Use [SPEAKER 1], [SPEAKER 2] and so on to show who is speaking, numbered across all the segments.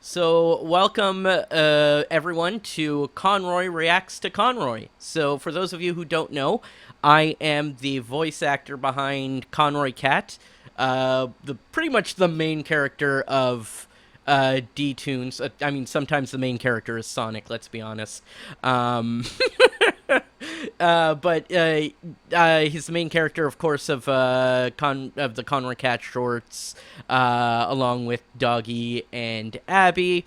[SPEAKER 1] So, welcome everyone to Conroy Reacts to Conroy. So, for those of you who don't know, I am the voice actor behind Conroy Cat, the pretty much the main character of D-Tunes. I mean, sometimes the main character is Sonic. Let's be honest. Um, but he's the main character, of course, of of the Conroy Cat shorts, along with Doggy and Abby.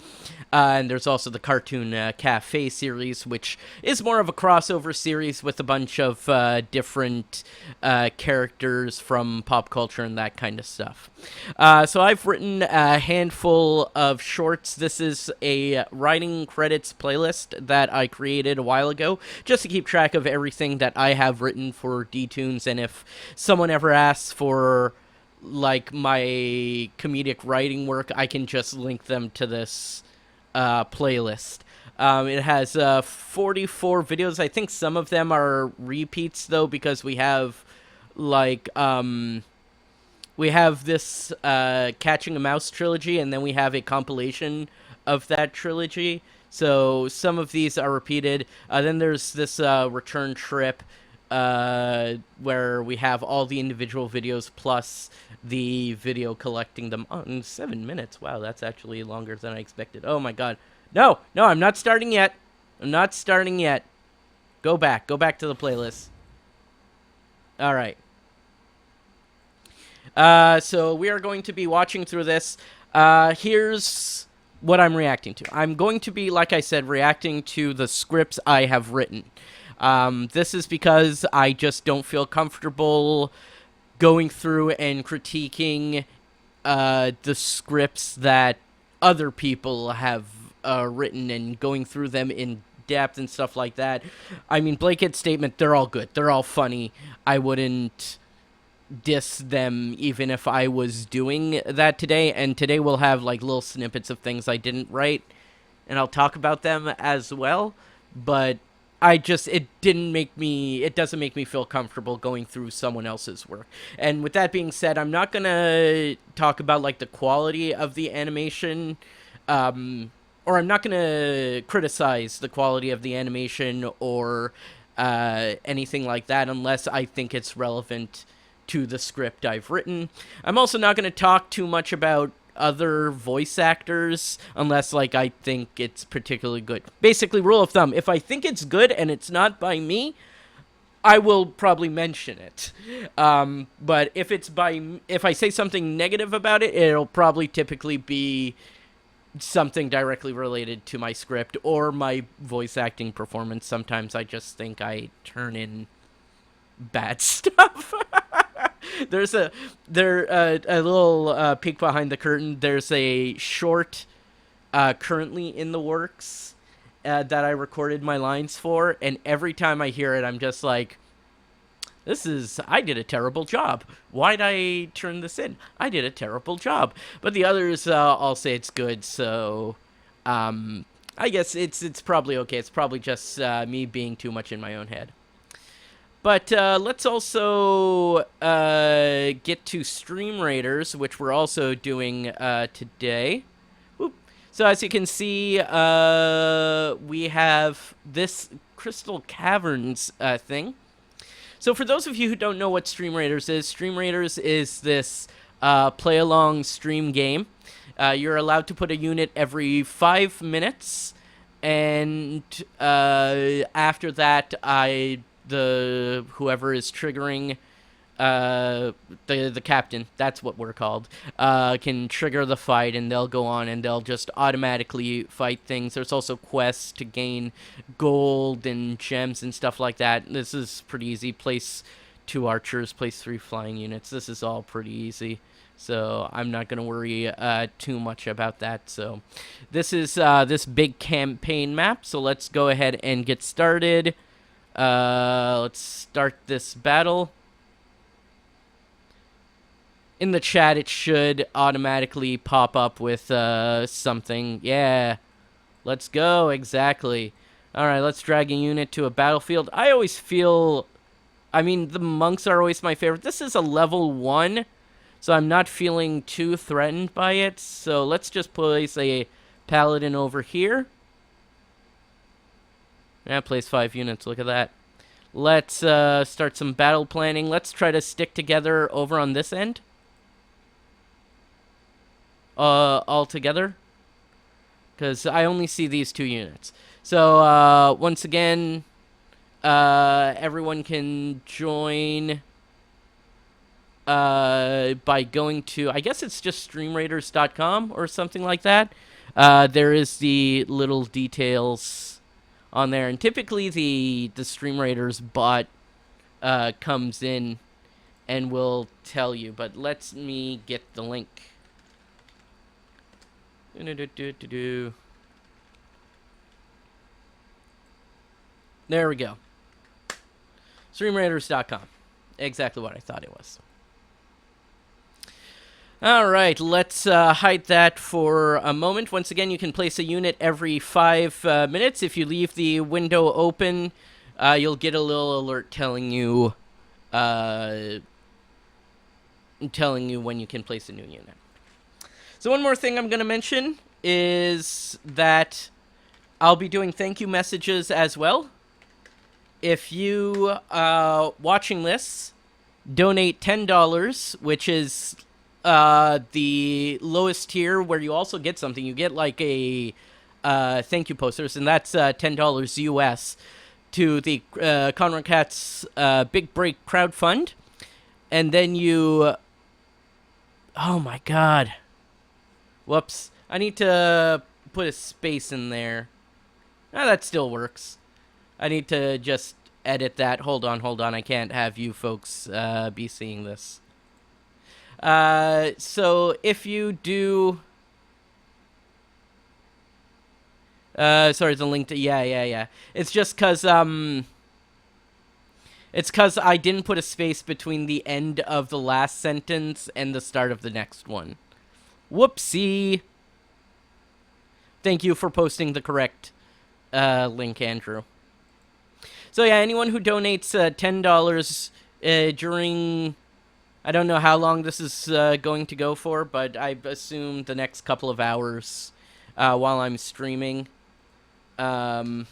[SPEAKER 1] And there's also the Cartoon Cafe series, which is more of a crossover series with a bunch of different characters from pop culture and that kind of stuff. So I've written a handful of shorts. This is a writing credits playlist that I created a while ago, just to keep track of everything that I have written for D-Tunes, and if someone ever asks for like my comedic writing work, I can just link them to this playlist. It has 44 videos. I think some of them are repeats though, because we have this Catching a Mouse trilogy, and then we have a compilation of that trilogy. So some of these are repeated. Then there's this return trip where we have all the individual videos plus the video collecting them on 7 minutes. Wow, that's actually longer than I expected. Oh my god. No, I'm not starting yet. I'm not starting yet. Go back to the playlist. All right. So we are going to be watching through this. Here's what I'm reacting to. I'm going to be, like I said, reacting to the scripts I have written. This is because I just don't feel comfortable going through and critiquing the scripts that other people have written and going through them in depth and stuff like that. I mean, blanket statement, they're all good. They're all funny. I wouldn't diss them even if I was doing that today, and today we'll have like little snippets of things I didn't write, and I'll talk about them as well, but it doesn't make me feel comfortable going through someone else's work. And with that being said, I'm not gonna talk about like the quality of the animation, or I'm not gonna criticize the quality of the animation or anything like that unless I think it's relevant to the script I've written. I'm also not going to talk too much about other voice actors unless like I think it's particularly good. Basically, rule of thumb, if I think it's good and it's not by me, I will probably mention it. But if I say something negative about it, it'll probably typically be something directly related to my script or my voice acting performance. Sometimes I just think I turn in bad stuff. There's a little peek behind the curtain. There's a short currently in the works that I recorded my lines for, and every time I hear it, I'm just like, I did a terrible job. Why'd I turn this in? I did a terrible job. But the others, I'll say it's good, so I guess it's probably okay. It's probably just me being too much in my own head. But let's also get to Stream Raiders, which we're also doing today. Whoop. So as you can see, we have this Crystal Caverns thing. So for those of you who don't know what Stream Raiders is this play-along stream game. You're allowed to put a unit every 5 minutes, and after that, whoever is triggering the captain, that's what we're called, can trigger the fight, and they'll go on and they'll just automatically fight things. There's also quests to gain gold and gems and stuff like that. This is pretty easy. Place 2 archers, place 3 flying units. This is all pretty easy, so I'm not gonna worry too much about that. So this is this big campaign map, so let's go ahead and get started. Let's start this battle. In the chat, it should automatically pop up with something. Yeah, let's go. Exactly. Alright, let's drag a unit to a battlefield. I always feel, I mean, the monks are always my favorite. This is a level 1, so I'm not feeling too threatened by it. So let's just place a Paladin over here. Yeah, plays 5 units. Look at that. Let's start some battle planning. Let's try to stick together over on this end. All together. Because I only see these 2 units. So, once again, everyone can join by going to, I guess it's just streamraiders.com or something like that. There is the little details on there. And typically the Stream Raiders bot comes in and will tell you. But let me get the link. There we go. StreamRaiders.com. Exactly what I thought it was. Alright, let's hide that for a moment. Once again, you can place a unit every 5 minutes. If you leave the window open, you'll get a little alert telling you when you can place a new unit. So one more thing I'm going to mention is that I'll be doing thank you messages as well. If you, watching this, donate $10, which is the lowest tier where you also get something. You get like a thank you posters, and that's $10 US to the Conroy Cat's Big Break crowdfund. And then you... Oh my god. Whoops. I need to put a space in there. Ah, that still works. I need to just edit that. Hold on. I can't have you folks be seeing this. So if you do... sorry, the link to... Yeah. It's just because, it's because I didn't put a space between the end of the last sentence and the start of the next one. Whoopsie! Thank you for posting the correct link, Andrew. So yeah, anyone who donates $10 during... I don't know how long this is going to go for, but I assume the next couple of hours while I'm streaming. Then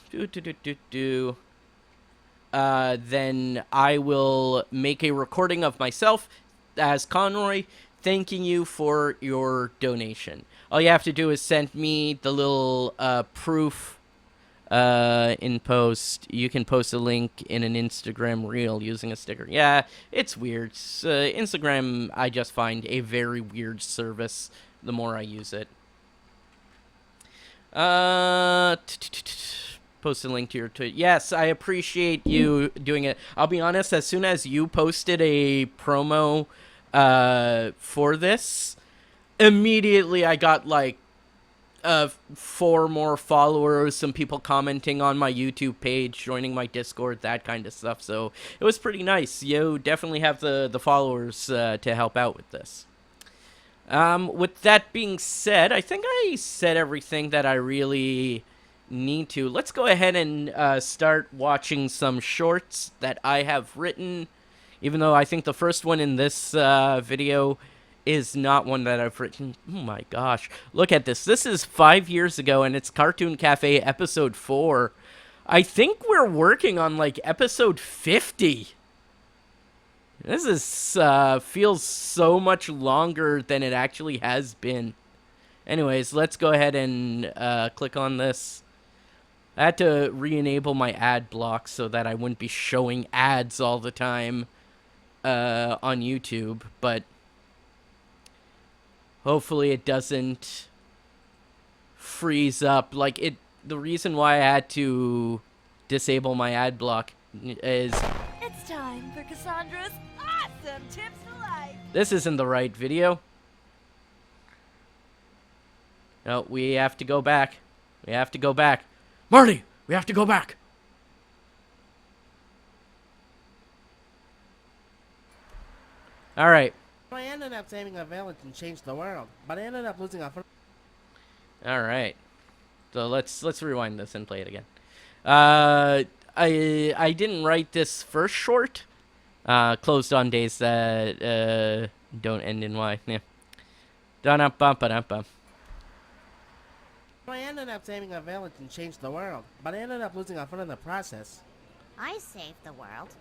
[SPEAKER 1] I will make a recording of myself as Conroy thanking you for your donation. All you have to do is send me the little proof in post. You can post a link in an Instagram reel using a sticker. Yeah, it's weird. Instagram, I just find a very weird service the more I use it. Post a link to your tweet. Yes, I appreciate you doing it. I'll be honest, as soon as you posted a promo for this, immediately I got like 4 more followers, some people commenting on my YouTube page, joining my Discord, that kind of stuff. So it was pretty nice. You definitely have the followers to help out with this. With that being said, I think I said everything that I really need to. Let's go ahead and start watching some shorts that I have written, even though I think the first one in this video is not one that I've written. Oh my gosh. Look at this. This is 5 years ago, and it's Cartoon Cafe episode 4. I think we're working on, like, episode 50. This is, feels so much longer than it actually has been. Anyways, let's go ahead and click on this. I had to re-enable my ad block so that I wouldn't be showing ads all the time on YouTube, but hopefully it doesn't freeze up. Like, the reason why I had to disable my ad block is...
[SPEAKER 2] It's time for Cassandra's awesome tips to life.
[SPEAKER 1] This isn't the right video. No, we have to go back. We have to go back. Marty, we have to go back. All right.
[SPEAKER 3] I ended up saving a village and changed the world, but I ended up losing a...
[SPEAKER 1] All right. So let's rewind this and play it again. I didn't write this first short. Closed on days that don't end in Y. Yeah. Dun-up-bum-ba-dum-bum.
[SPEAKER 3] I ended up saving a village and changed the world, but I ended up losing a foot in the process.
[SPEAKER 4] I saved the world,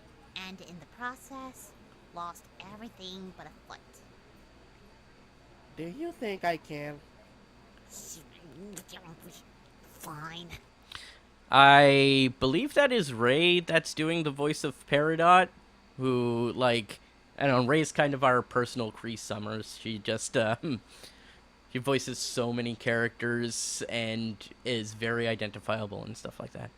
[SPEAKER 4] and in the process, lost everything but a foot.
[SPEAKER 3] Do you think I can?
[SPEAKER 4] Fine.
[SPEAKER 1] I believe that is Ray that's doing the voice of Peridot, who, like, I don't know, Ray's kind of our personal Cree Summers. She just, she voices so many characters and is very identifiable and stuff like that.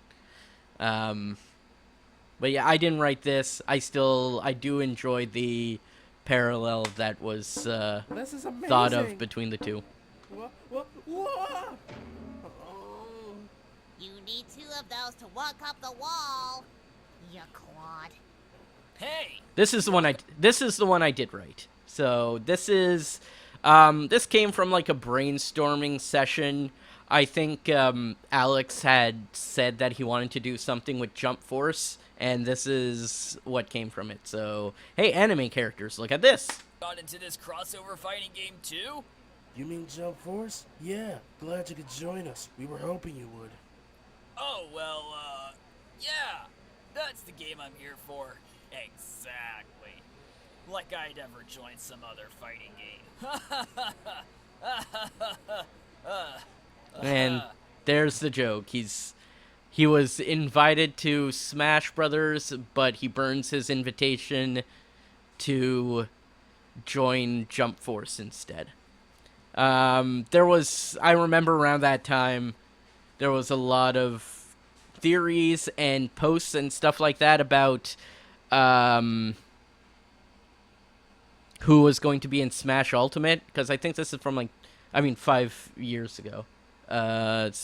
[SPEAKER 1] But yeah, I didn't write this. I do enjoy the parallel that was
[SPEAKER 3] This is amazing.
[SPEAKER 1] thought of between the two.
[SPEAKER 3] Whoa. Oh.
[SPEAKER 4] You need 2 of those to walk up the wall. You clod.
[SPEAKER 5] Hey!
[SPEAKER 1] This is the one I did write. So this is this came from like a brainstorming session. I think Alex had said that he wanted to do something with Jump Force, and this is what came from it. So, hey, anime characters, look at this.
[SPEAKER 5] Got into this crossover fighting game too?
[SPEAKER 3] You mean Jump Force? Yeah, glad you could join us. We were hoping you would.
[SPEAKER 5] Oh, well, yeah. That's the game I'm here for. Exactly. Like I'd ever join some other fighting game.
[SPEAKER 1] And there's the joke. He was invited to Smash Brothers, but he burns his invitation to join Jump Force instead. I remember around that time, there was a lot of theories and posts and stuff like that about who was going to be in Smash Ultimate, because I think this is from 5 years ago. And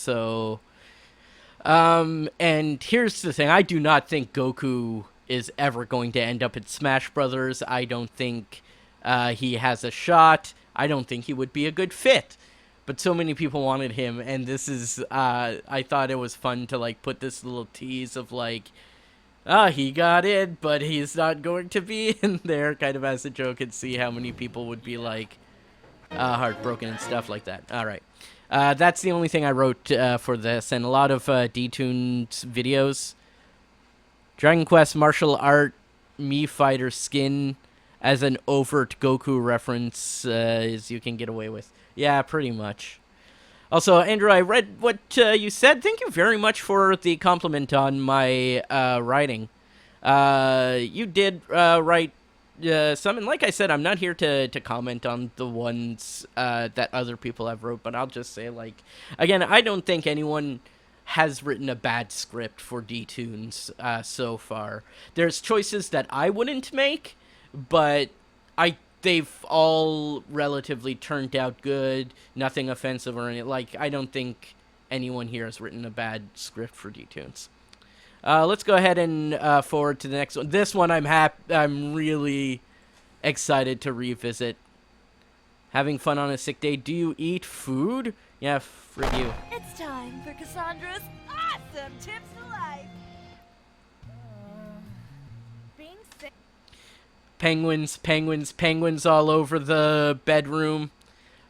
[SPEAKER 1] here's the thing, I do not think Goku is ever going to end up in Smash Brothers. I don't think he has a shot. I don't think he would be a good fit. But so many people wanted him, and this is, I thought it was fun to, put this little tease of, he got in, but he's not going to be in there, kind of as a joke, and see how many people would be, heartbroken and stuff like that. Alright. That's the only thing I wrote for this, and a lot of detuned videos. Dragon Quest martial art Mii Fighter skin as an overt Goku reference as you can get away with. Yeah, pretty much. Also, Andrew, I read what you said. Thank you very much for the compliment on my writing. You did write some, and like I said, I'm not here to comment on the ones that other people have wrote, but I'll just say, again, I don't think anyone has written a bad script for D-Tunes so far. There's choices that I wouldn't make, but they've all relatively turned out good, nothing offensive or anything. I don't think anyone here has written a bad script for D-Tunes. Let's go ahead and forward to the next one. This one I'm really excited to revisit. Having fun on a sick day. Do you eat food? Yeah, for you.
[SPEAKER 2] It's time for Cassandra's awesome tips to life. Being sick.
[SPEAKER 1] Penguins all over the bedroom.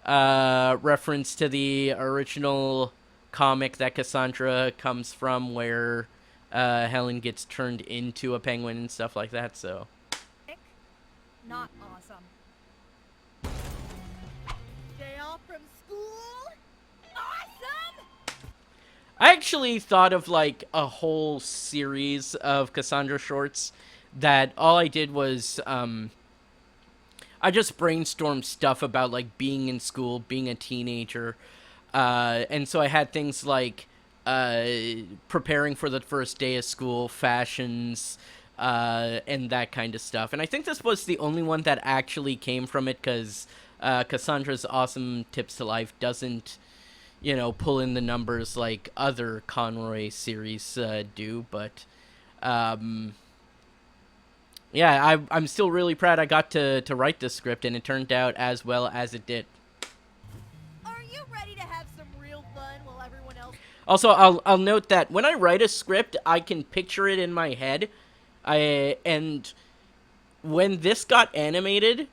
[SPEAKER 1] Reference to the original comic that Cassandra comes from, where Helen gets turned into a penguin and stuff like that, so.
[SPEAKER 2] Not awesome. Day off from school? Awesome!
[SPEAKER 1] I actually thought of a whole series of Cassandra shorts that all I did was I just brainstormed stuff about being in school, being a teenager, and so I had things like preparing for the first day of school, fashions, and that kind of stuff. And I think this was the only one that actually came from it, because Cassandra's awesome tips to life doesn't, pull in the numbers like other Conroy series do. But yeah, I'm still really proud I got to write this script, and it turned out as well as it did.
[SPEAKER 2] Are you ready to have some real fun while everyone else...
[SPEAKER 1] Also, I'll note that when I write a script, I can picture it in my head. And when this got animated,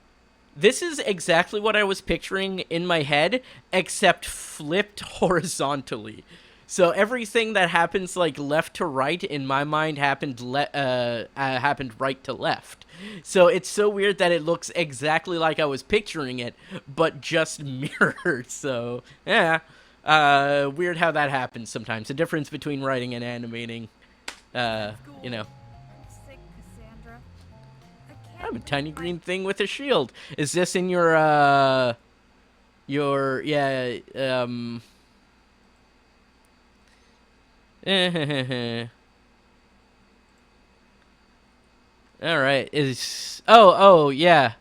[SPEAKER 1] This is exactly what I was picturing in my head, except flipped horizontally. So everything that happens like left to right in my mind happened happened right to left. So it's so weird that it looks exactly like I was picturing it, but just mirrored. So yeah, weird how that happens sometimes. The difference between writing and animating. You know.
[SPEAKER 2] I'm sick, Cassandra. I
[SPEAKER 1] I
[SPEAKER 2] can't
[SPEAKER 1] have a tiny
[SPEAKER 2] believe
[SPEAKER 1] green thing with a shield. Is this in your yeah, all right. Is oh yeah.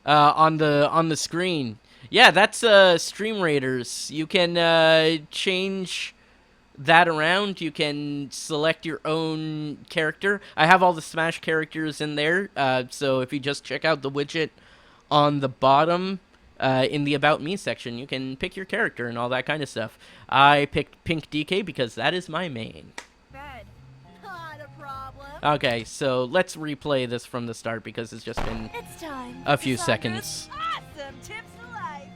[SPEAKER 1] On the screen. Yeah, that's Stream Raiders. You can change that around. You can select your own character. I have all the Smash characters in there. So if you just check out the widget on the bottom in the About Me section, you can pick your character and all that kind of stuff. I picked Pink DK because that is my main.
[SPEAKER 2] bed. Not a problem.
[SPEAKER 1] Okay, so let's replay this from the start because it's just been
[SPEAKER 2] It's time.
[SPEAKER 1] a few
[SPEAKER 2] Cassandra's
[SPEAKER 1] seconds.
[SPEAKER 2] Awesome tips to life.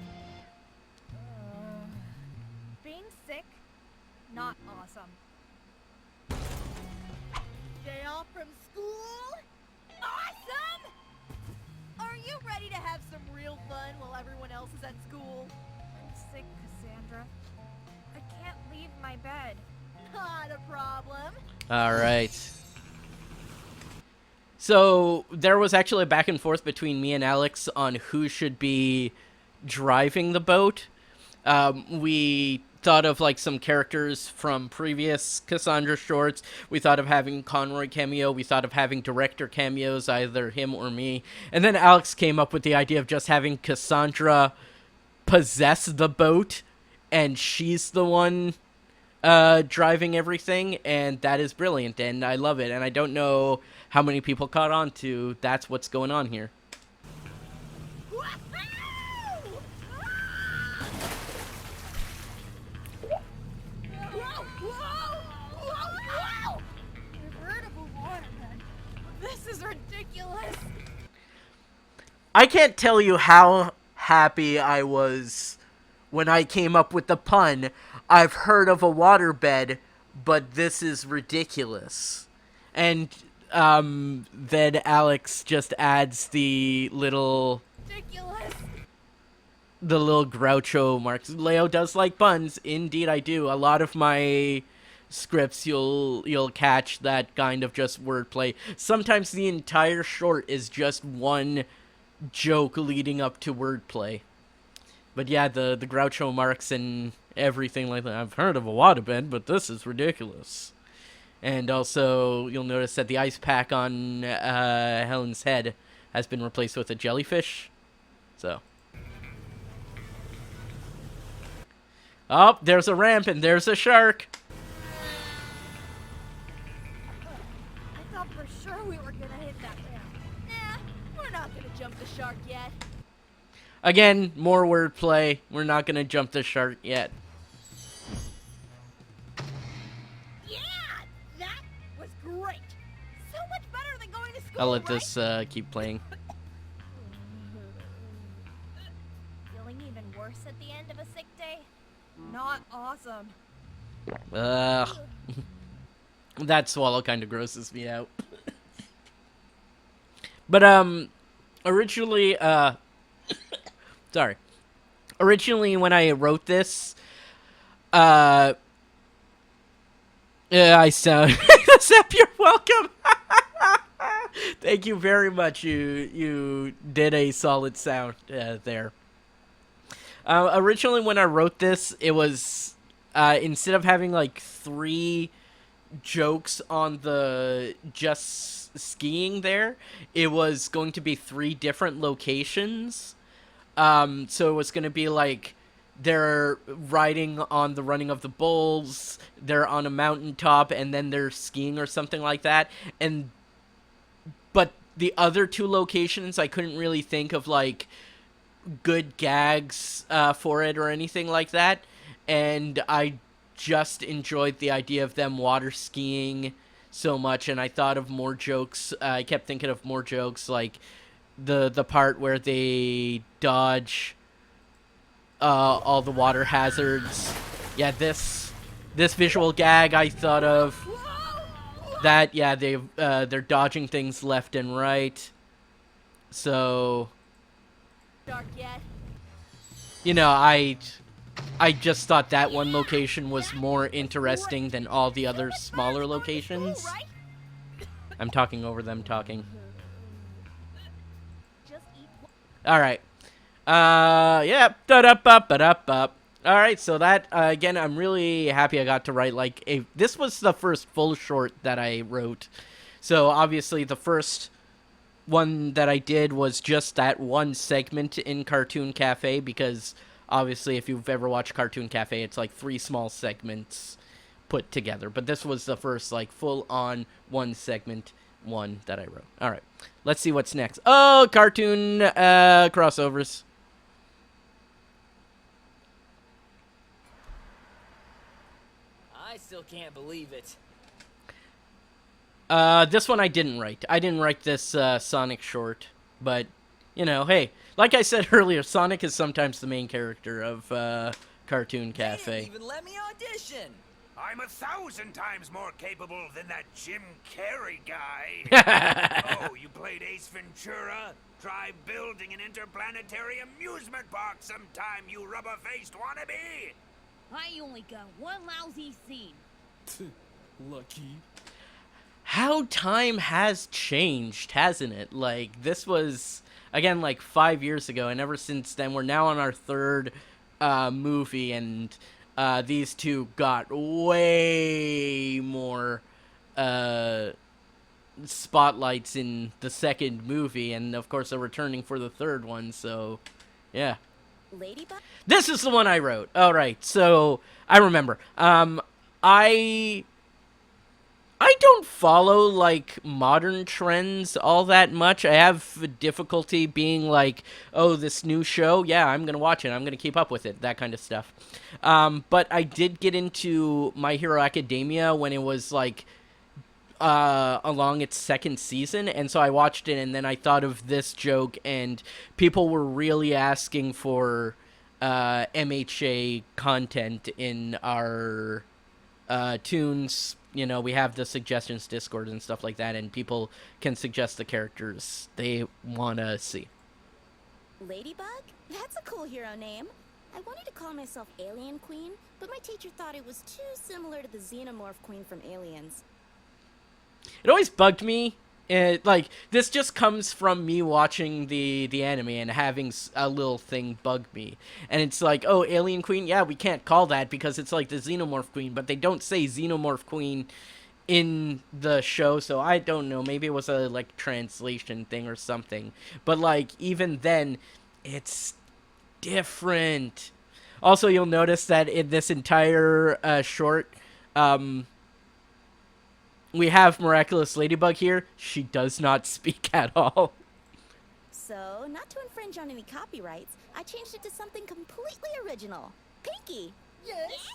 [SPEAKER 2] Being sick, not awesome. Day off from school? Awesome! Are you ready to have some real fun while everyone else is at school? I'm sick, Cassandra. I can't leave my bed. Not a problem.
[SPEAKER 1] All right. So there was actually a back and forth between me and Alex on who should be driving the boat. We thought of like some characters from previous Cassandra shorts. We thought of having Conroy cameo. We thought of having director cameos, either him or me. And then Alex came up with the idea of just having Cassandra possess the boat, and she's the one driving everything, and that is brilliant, and I love it. And I don't know how many people caught on to that's what's going on here.
[SPEAKER 2] This is ridiculous.
[SPEAKER 1] I can't tell you how happy I was when I came up with the pun. I've heard of a waterbed, but this is ridiculous. And then Alex just adds the little Groucho marks. Leo does like puns. Indeed, I do. A lot of my scripts, you'll catch that kind of just wordplay. Sometimes the entire short is just one joke leading up to wordplay. But yeah, the Groucho marks and everything like that. I've heard of a waterbed, but this is ridiculous. And also, you'll notice that the ice pack on Helen's head has been replaced with a jellyfish. So. Oh, there's a ramp and there's a shark.
[SPEAKER 2] I thought for sure we were gonna hit that ramp. Nah, we're not gonna jump the shark yet.
[SPEAKER 1] Again, more wordplay. We're not gonna jump the shark yet.
[SPEAKER 2] Yeah, that was great. So much better than going to school.
[SPEAKER 1] I'll let
[SPEAKER 2] right?
[SPEAKER 1] this keep playing.
[SPEAKER 2] Feeling even worse at the end of a sick day? Not awesome.
[SPEAKER 1] That swallow kind of grosses me out. But originally, sorry. Originally, when I wrote this, yeah, I sound Sept, you're welcome. Thank you very much. You did a solid sound there. Originally, when I wrote this, it was instead of having like 3 jokes on the just skiing there, it was going to be 3 different locations. So it was going to be like they're riding on the running of the bulls, they're on a mountaintop, and then they're skiing or something like that. But the other 2 locations, I couldn't really think of like good gags for it or anything like that, and I just enjoyed the idea of them water skiing so much, and I thought of more jokes. I kept thinking of more jokes like the part where they dodge all the water hazards. Yeah, this visual gag I thought of. That, yeah, they're dodging things left and right. So,
[SPEAKER 2] Dark yet?
[SPEAKER 1] you know, I just thought that one location was more interesting than all the other smaller locations.
[SPEAKER 2] Right?
[SPEAKER 1] I'm talking over them talking.
[SPEAKER 2] Just eat.
[SPEAKER 1] All right. Yeah. Da-da-ba-ba-da-ba. All right, so that, again, I'm really happy I got to write, like, this was the first full short that I wrote. So, obviously, the first one that I did was just that one segment in Cartoon Cafe, because, obviously, if you've ever watched Cartoon Cafe, it's, like, 3 small segments put together. But this was the first, like, full-on one segment one that I wrote. All right, let's see what's next. Oh, cartoon crossovers.
[SPEAKER 5] I still can't believe it.
[SPEAKER 1] This one I didn't write. I didn't write this Sonic short, but, you know, hey, like I said earlier, Sonic is sometimes the main character of Cartoon
[SPEAKER 5] They didn't
[SPEAKER 1] Cafe.
[SPEAKER 5] even let me audition.
[SPEAKER 6] I'm 1,000 times more capable than that Jim Carrey guy. Oh, you played Ace Ventura? Try building an interplanetary amusement park sometime, you rubber-faced wannabe!
[SPEAKER 7] I only got one lousy scene.
[SPEAKER 5] Lucky.
[SPEAKER 1] How time has changed, hasn't it? Like, this was, again, like 5 years ago, and ever since then, we're now on our third movie, and these two got way more spotlights in the second movie, and of course they're returning for the third one, so yeah.
[SPEAKER 7] Ladybug?
[SPEAKER 1] This is the one I wrote. All right, so I remember. I don't follow, like, modern trends all that much. I have difficulty being like, oh, this new show, yeah, I'm going to watch it. I'm going to keep up with it, that kind of stuff. But I did get into My Hero Academia when it was, like, along its second season, and so I watched it, and then I thought of this joke, and people were really asking for MHA content in our tunes. You know, we have the suggestions Discord and stuff like that, and people can suggest the characters they want to see.
[SPEAKER 7] Ladybug? That's a cool hero name. I wanted to call myself Alien Queen, but my teacher thought it was too similar to the Xenomorph Queen from Aliens.
[SPEAKER 1] It always bugged me. Like, this just comes from me watching the anime and having a little thing bug me. And it's like, oh, Alien Queen? Yeah, we can't call that because it's like the Xenomorph Queen, but they don't say Xenomorph Queen in the show, so I don't know. Maybe it was a, like, translation thing or something. But, like, even then, it's different. Also, you'll notice that in this entire short, we have Miraculous Ladybug here. She does not speak at all.
[SPEAKER 7] So, not to infringe on any copyrights, I changed it to something completely original. Pinky!
[SPEAKER 2] Yes.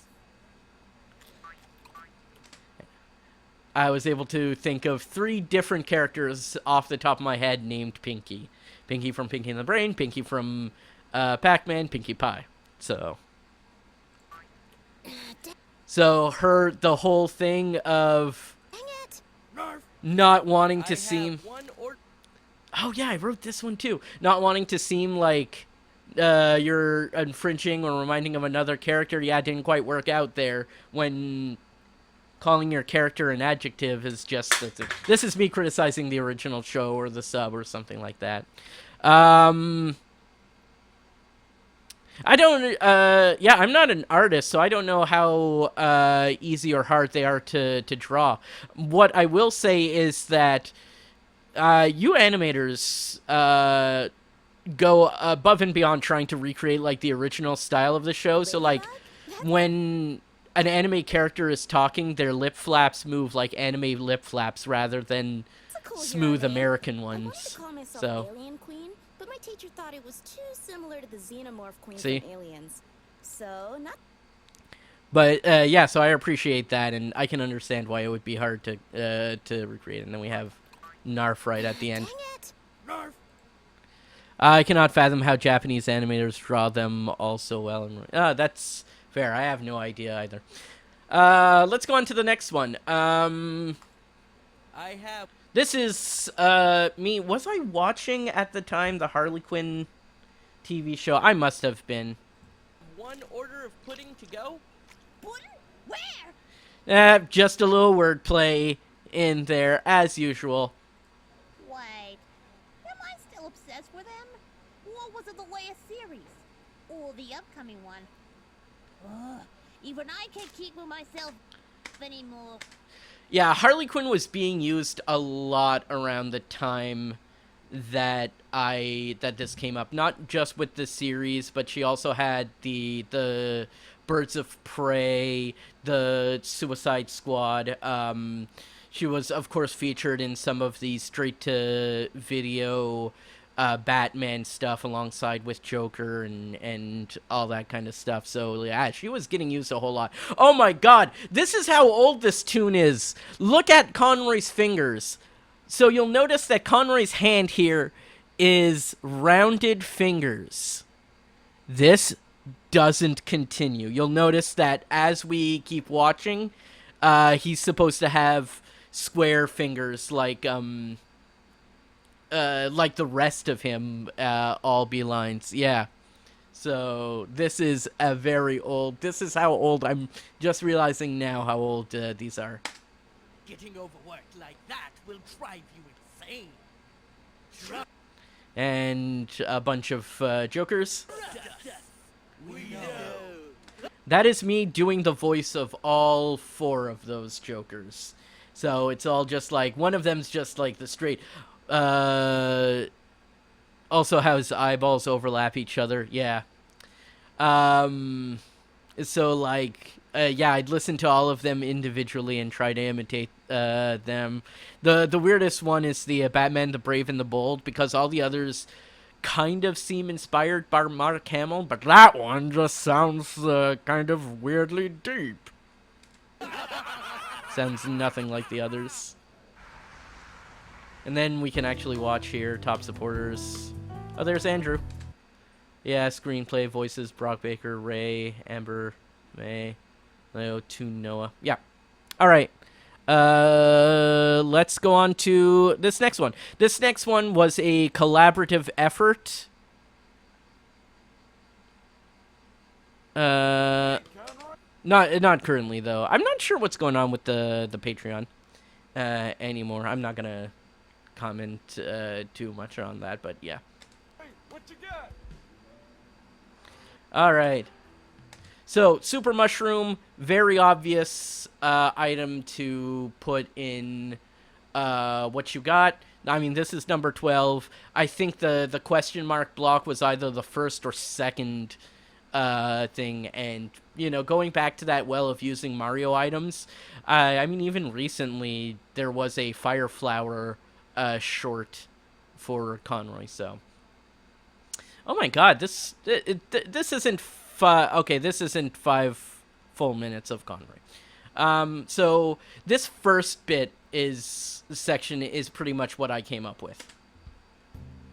[SPEAKER 1] I was able to think of 3 different characters off the top of my head named Pinky. Pinky from Pinky and the Brain, Pinky from Pac-Man, Pinkie Pie. So the whole thing of
[SPEAKER 7] Dang it!
[SPEAKER 1] not wanting to
[SPEAKER 5] I
[SPEAKER 1] seem...
[SPEAKER 5] have one or
[SPEAKER 1] Oh, yeah, I wrote this one, too. Not wanting to seem like you're infringing or reminding of another character. Yeah, it didn't quite work out there when calling your character an adjective is just... This is me criticizing the original show or the sub or something like that. I don't... yeah, I'm not an artist, so I don't know how easy or hard they are to draw. What I will say is that... you animators go above and beyond trying to recreate, like, the original style of the show. So, like, when an anime character is talking, their lip flaps move like anime lip flaps rather than
[SPEAKER 7] That's a cool
[SPEAKER 1] smooth
[SPEAKER 7] hero name.
[SPEAKER 1] American
[SPEAKER 7] I wanted
[SPEAKER 1] ones.
[SPEAKER 7] to call myself
[SPEAKER 1] So,
[SPEAKER 7] Alien Queen, but my teacher thought it was too similar to the Xenomorph Queen
[SPEAKER 1] See?
[SPEAKER 7] from Aliens. So, not
[SPEAKER 1] but, yeah, so I appreciate that, and I can understand why it would be hard to recreate. And then we have Narf right at the end.
[SPEAKER 7] Dang it!
[SPEAKER 6] Narf!
[SPEAKER 1] I cannot fathom how Japanese animators draw them all so well. That's fair. I have no idea either. Let's go on to the next one. This is me. Was I watching at the time the Harley Quinn TV show? I must have been. One order of pudding to go?
[SPEAKER 2] Pudding? Where?
[SPEAKER 1] Just a little wordplay in there, as usual.
[SPEAKER 4] Wait, am I still obsessed with him? Or was it the latest series? Or the upcoming one? Ugh, even I can't keep with myself anymore.
[SPEAKER 1] Yeah, Harley Quinn was being used a lot around the time that this came up. Not just with the series, but she also had the Birds of Prey, the Suicide Squad. She was, of course, featured in some of the straight-to-video Batman stuff alongside with Joker and all that kind of stuff. So, yeah, she was getting used a whole lot. Oh my god, this is how old this tune is. Look at Conroy's fingers. So you'll notice that Conroy's hand here is rounded fingers. This doesn't continue. You'll notice that as we keep watching, he's supposed to have square fingers like the rest of him, all be lines. Yeah. So this is a very old. This is how old. I'm just realizing now how old these are.
[SPEAKER 8] Getting overworked like that will drive you insane.
[SPEAKER 1] And a bunch of jokers.
[SPEAKER 8] We know.
[SPEAKER 1] That is me doing the voice of all 4 of those jokers. So it's all just like, one of them's just like the straight, also how his eyeballs overlap each other, yeah. So like, yeah, I'd listen to all of them individually and try to imitate them. The weirdest one is the Batman, the Brave and the Bold, because all the others kind of seem inspired by Mark Hamill, but that one just sounds kind of weirdly deep. Sounds nothing like the others. And then we can actually watch here, top supporters. Oh, there's Andrew. Yeah, screenplay, voices, Brock Baker, Ray, Amber, May, Leo, Toon, Noah. Yeah. All right. Let's go on to this next one. This next one was a collaborative effort. Not currently though. I'm not sure what's going on with the Patreon anymore. I'm not gonna comment too much on that, but yeah.
[SPEAKER 8] Hey, what you got?
[SPEAKER 1] All right. So, Super Mushroom, very obvious item to put in what you got. I mean, this is number 12. I think the question mark block was either the first or second thing. And, you know, going back to that well of using Mario items, I mean, even recently, there was a Fire Flower short for Conroy, so. Oh my god, this isn't... okay, this isn't 5 full minutes of Conroy. So this first section is pretty much what I came up with.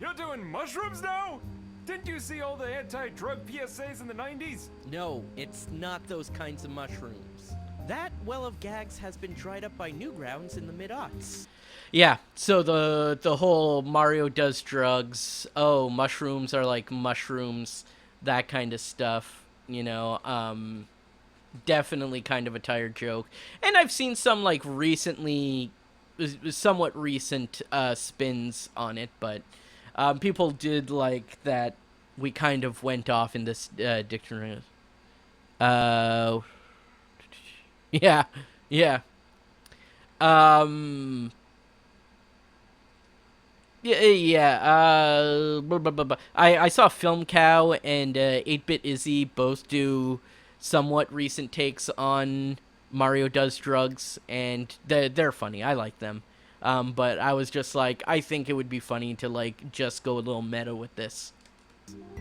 [SPEAKER 8] You're doing mushrooms now? Didn't you see all the anti-drug PSAs in the 90s?
[SPEAKER 9] No, it's not those kinds of mushrooms. That well of gags has been dried up by Newgrounds in the mid-aughts.
[SPEAKER 1] Yeah, so the whole Mario does drugs, oh, mushrooms are like mushrooms, that kind of stuff, you know, definitely kind of a tired joke. And I've seen some, like, somewhat recent spins on it, but people did like that we kind of went off in this dictionary. Yeah. Yeah. I saw Film Cow and 8-Bit Izzy both do somewhat recent takes on Mario Does Drugs, and they're funny. I like them. But I was just like, I think it would be funny to, like, just go a little meta with this.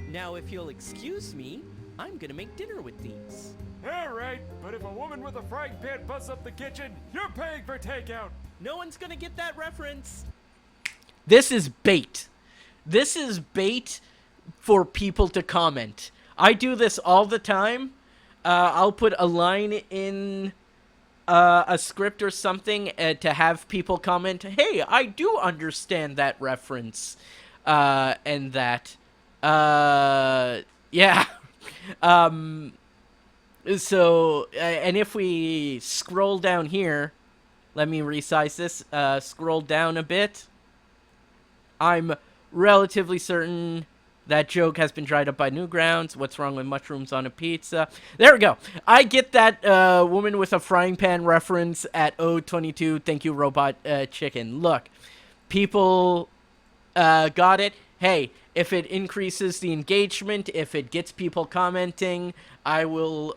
[SPEAKER 9] Now, if you'll excuse me, I'm gonna make dinner with these.
[SPEAKER 8] All right, but if a woman with a frying pan busts up the kitchen, you're paying for takeout.
[SPEAKER 9] No one's gonna get that reference.
[SPEAKER 1] This is bait. This is bait for people to comment. I do this all the time. I'll put a line in a script or something to have people comment, hey, I do understand that reference. And that. Yeah. So, and if we scroll down here, let me resize this, scroll down a bit. I'm relatively certain that joke has been dried up by Newgrounds. What's wrong with mushrooms on a pizza? There we go. I get that woman with a frying pan reference at O22. Thank you, Robot Chicken. Look, people got it. Hey, if it increases the engagement, if it gets people commenting, I will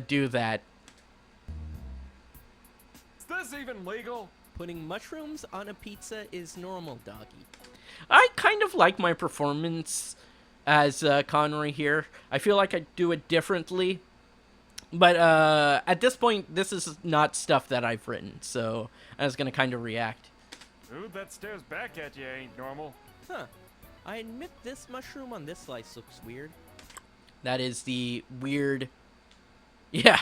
[SPEAKER 1] do that.
[SPEAKER 8] Is this even legal?
[SPEAKER 9] Putting mushrooms on a pizza is normal, doggy.
[SPEAKER 1] I kind of like my performance as Conroy here. I feel like I do it differently. But at this point, this is not stuff that I've written, so I was going to kind of react.
[SPEAKER 8] Dude that stares back at you ain't normal.
[SPEAKER 9] Huh. I admit this mushroom on this slice looks weird.
[SPEAKER 1] That is the weird... Yeah.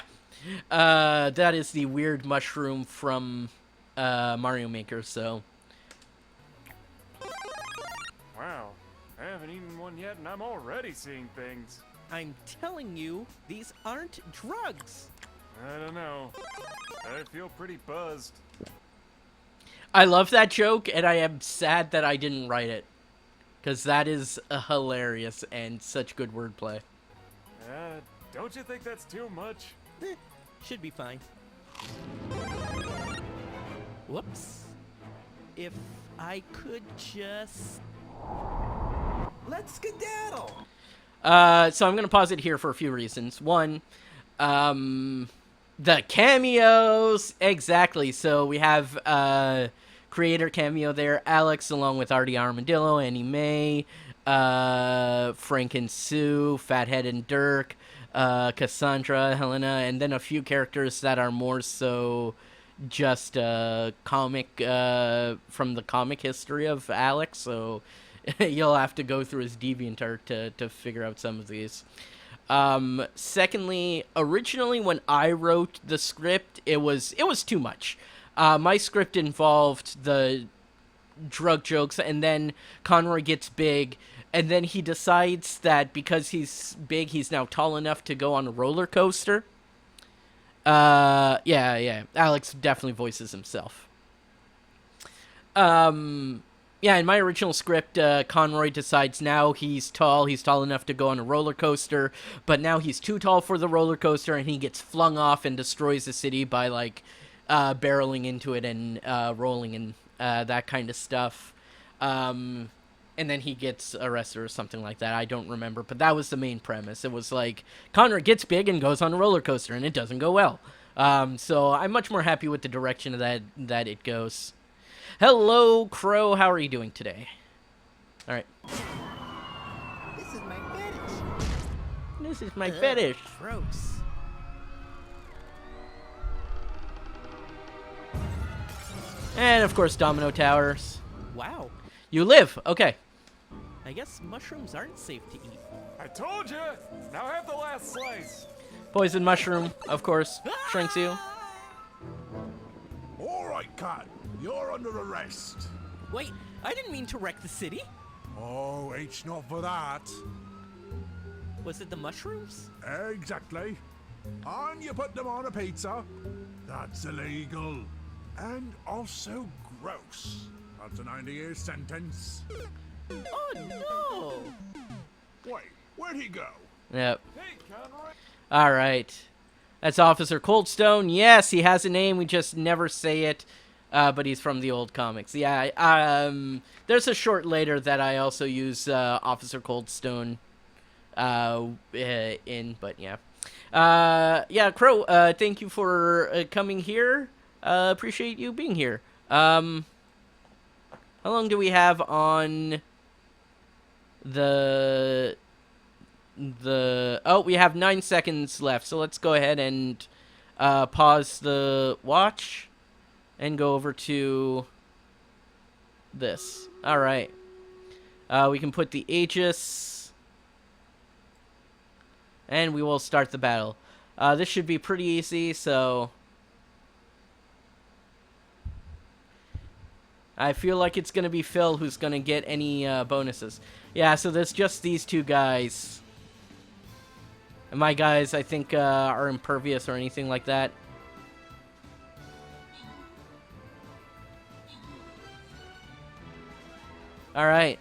[SPEAKER 1] That is the weird mushroom from Mario Maker, so...
[SPEAKER 8] Wow. I haven't eaten one yet and I'm already seeing things.
[SPEAKER 9] I'm telling you, these aren't drugs.
[SPEAKER 8] I don't know. I feel pretty buzzed.
[SPEAKER 1] I love that joke, and I am sad that I didn't write it. Because that is hilarious and such good wordplay.
[SPEAKER 8] Don't you think that's too much?
[SPEAKER 9] Should be fine. Whoops. If I could just...
[SPEAKER 3] Let's skedaddle!
[SPEAKER 1] So I'm going to pause it here for a few reasons. One, the cameos. Exactly. So we have creator cameo there. Alex, along with Artie Armadillo, Annie Mae, Frank and Sue, Fathead and Dirk, Cassandra, Helena, and then a few characters that are more so just comic from the comic history of Alex. So you'll have to go through his DeviantArt to figure out some of these. Secondly, originally when I wrote the script, it was too much. My script involved the drug jokes, and then Conroy gets big, and then he decides that because he's big, he's now tall enough to go on a roller coaster. Yeah, Alex definitely voices himself. Yeah, in my original script, Conroy decides now he's tall enough to go on a roller coaster, but now he's too tall for the roller coaster, and he gets flung off and destroys the city by, like, barreling into it and rolling and that kind of stuff. And then he gets arrested or something like that. I don't remember, but that was the main premise. It was like, Conroy gets big and goes on a roller coaster, and it doesn't go well. So I'm much more happy with the direction that it goes. Hello, Crow. How are you doing today? All right.
[SPEAKER 3] This is my fetish.
[SPEAKER 1] This is my fetish.
[SPEAKER 9] Gross.
[SPEAKER 1] And, of course, Domino Towers.
[SPEAKER 9] Wow.
[SPEAKER 1] You live. Okay.
[SPEAKER 9] I guess mushrooms aren't safe to eat.
[SPEAKER 8] I told you! Now have the last slice!
[SPEAKER 1] Poison mushroom, of course, shrinks you.
[SPEAKER 10] All right, cat. You're under arrest.
[SPEAKER 9] Wait, I didn't mean to wreck the city.
[SPEAKER 10] Oh, it's not for that.
[SPEAKER 9] Was it the mushrooms?
[SPEAKER 10] Exactly. And you put them on a pizza. That's illegal. And also gross. That's a 90-year sentence.
[SPEAKER 9] Oh, no!
[SPEAKER 10] Wait, where'd he go?
[SPEAKER 1] Yep.
[SPEAKER 8] Hey, Conroy!
[SPEAKER 1] All right. That's Officer Coldstone. Yes, he has a name. We just never say it. But he's from the old comics. Yeah, there's a short later that I also use Officer Coldstone in, but yeah. Yeah, Crow, thank you for coming here. Appreciate you being here. How long do we have on the... Oh, we have 9 seconds left, so let's go ahead and pause the watch. And go over to this. All right. We can put the Aegis. And we will start the battle. This should be pretty easy, so... I feel like it's going to be Phil who's going to get any bonuses. Yeah, so there's just these two guys. And my guys, I think, are impervious or anything like that. Alright.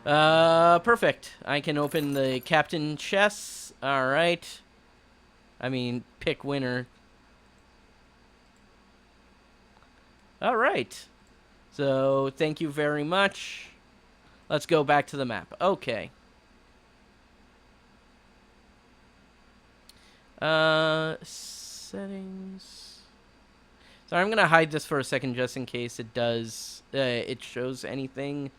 [SPEAKER 1] Perfect. I can open the captain chest. Alright. I mean, pick winner. Alright. So, thank you very much. Let's go back to the map. Okay. Settings. So I'm gonna hide this for a second just in case it does, it shows anything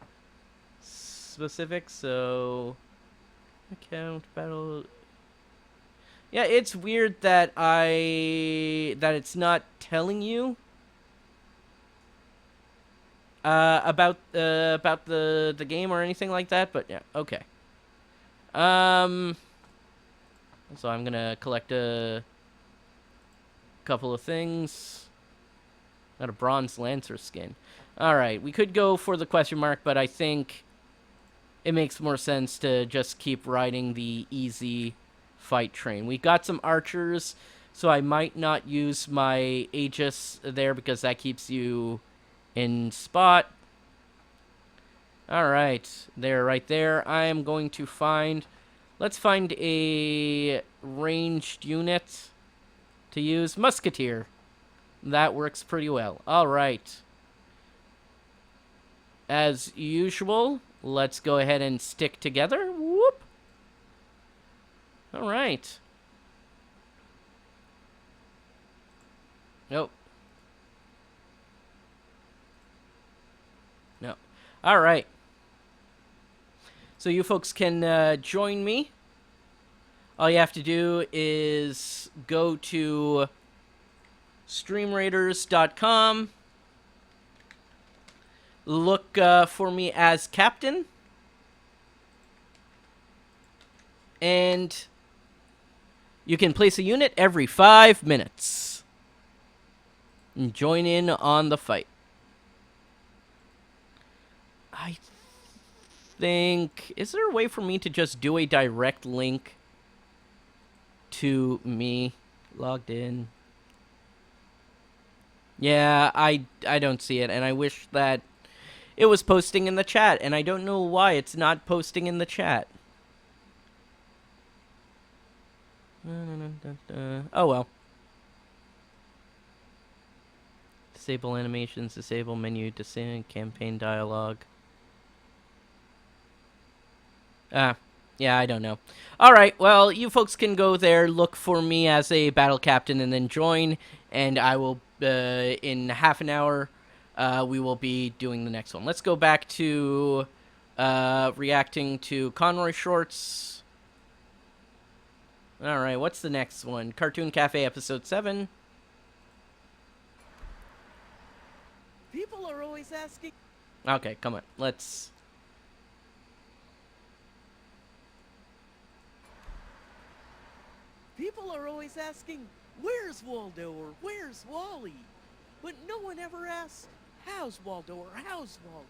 [SPEAKER 1] specific, so... Account, battle... Yeah, it's weird that that it's not telling you about the game or anything like that, but yeah, okay. So I'm gonna collect a couple of things. Got a bronze lancer skin. Alright, we could go for the question mark, but I think it makes more sense to just keep riding the easy fight train. We got some archers, so I might not use my Aegis there because that keeps you in spot. Alright, there, right there. I am going to find... Let's find a ranged unit to use. Musketeer. That works pretty well. Alright. As usual, let's go ahead and stick together. Whoop. Alright. Nope. No. Alright. So you folks can join me. All you have to do is go to streamraiders.com. Look for me as captain. And you can place a unit every 5 minutes. And join in on the fight. I think... Is there a way for me to just do a direct link to me logged in? Yeah, I don't see it, and I wish that it was posting in the chat, and I don't know why it's not posting in the chat. Oh well. Disable animations, disable menu, disable campaign dialogue. Yeah, I don't know. Alright, well, you folks can go there, look for me as a battle captain, and then join, and I will, in half an hour, we will be doing the next one. Let's go back to, reacting to Conroy shorts. Alright, what's the next one? Cartoon Cafe Episode 7.
[SPEAKER 9] People are always asking...
[SPEAKER 1] Okay, come on, let's...
[SPEAKER 9] People are always asking, where's Waldo or where's Wally? But no one ever asks, how's Waldo or how's Wally?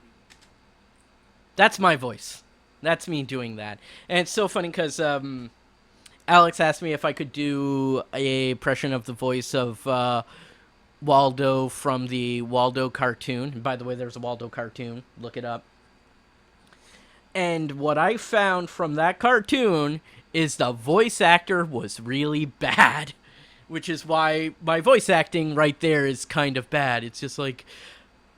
[SPEAKER 1] That's my voice. That's me doing that. And it's so funny because Alex asked me if I could do a impression of the voice of Waldo from the Waldo cartoon. And by the way, there's a Waldo cartoon. Look it up. And what I found from that cartoon is the voice actor was really bad. Which is why my voice acting right there is kind of bad. It's just like,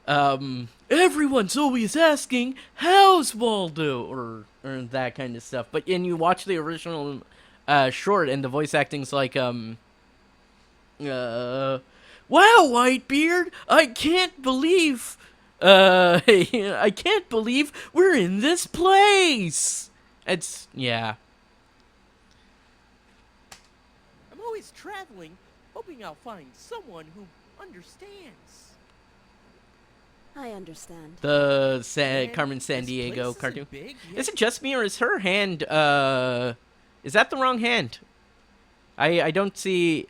[SPEAKER 1] everyone's always asking, how's Waldo? Or that kind of stuff. But when you watch the original short and the voice acting's like, wow, Whitebeard, I can't believe, I can't believe we're in this place. It's, yeah.
[SPEAKER 9] I'm always traveling, hoping I'll find someone who understands.
[SPEAKER 7] I understand.
[SPEAKER 1] The
[SPEAKER 9] Man,
[SPEAKER 1] Carmen San
[SPEAKER 9] this
[SPEAKER 1] Diego
[SPEAKER 9] place isn't
[SPEAKER 1] cartoon.
[SPEAKER 9] big, yet
[SPEAKER 1] Is it just me, or is her hand, is that the wrong hand? I don't see,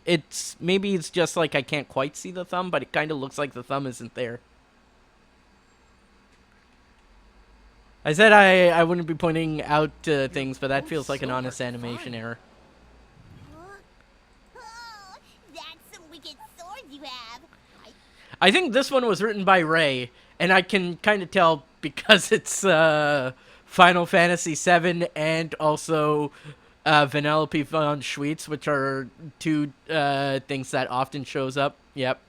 [SPEAKER 1] maybe it's just like I can't quite see the thumb, but it kind of looks like the thumb isn't there. I said I wouldn't be pointing out things, but that feels like an honest animation error.
[SPEAKER 4] Oh, that's some wicked sword you have.
[SPEAKER 1] I think this one was written by Ray, and I can kind of tell because it's Final Fantasy VII and also Vanellope von Schweetz, which are two things that often shows up. Yep.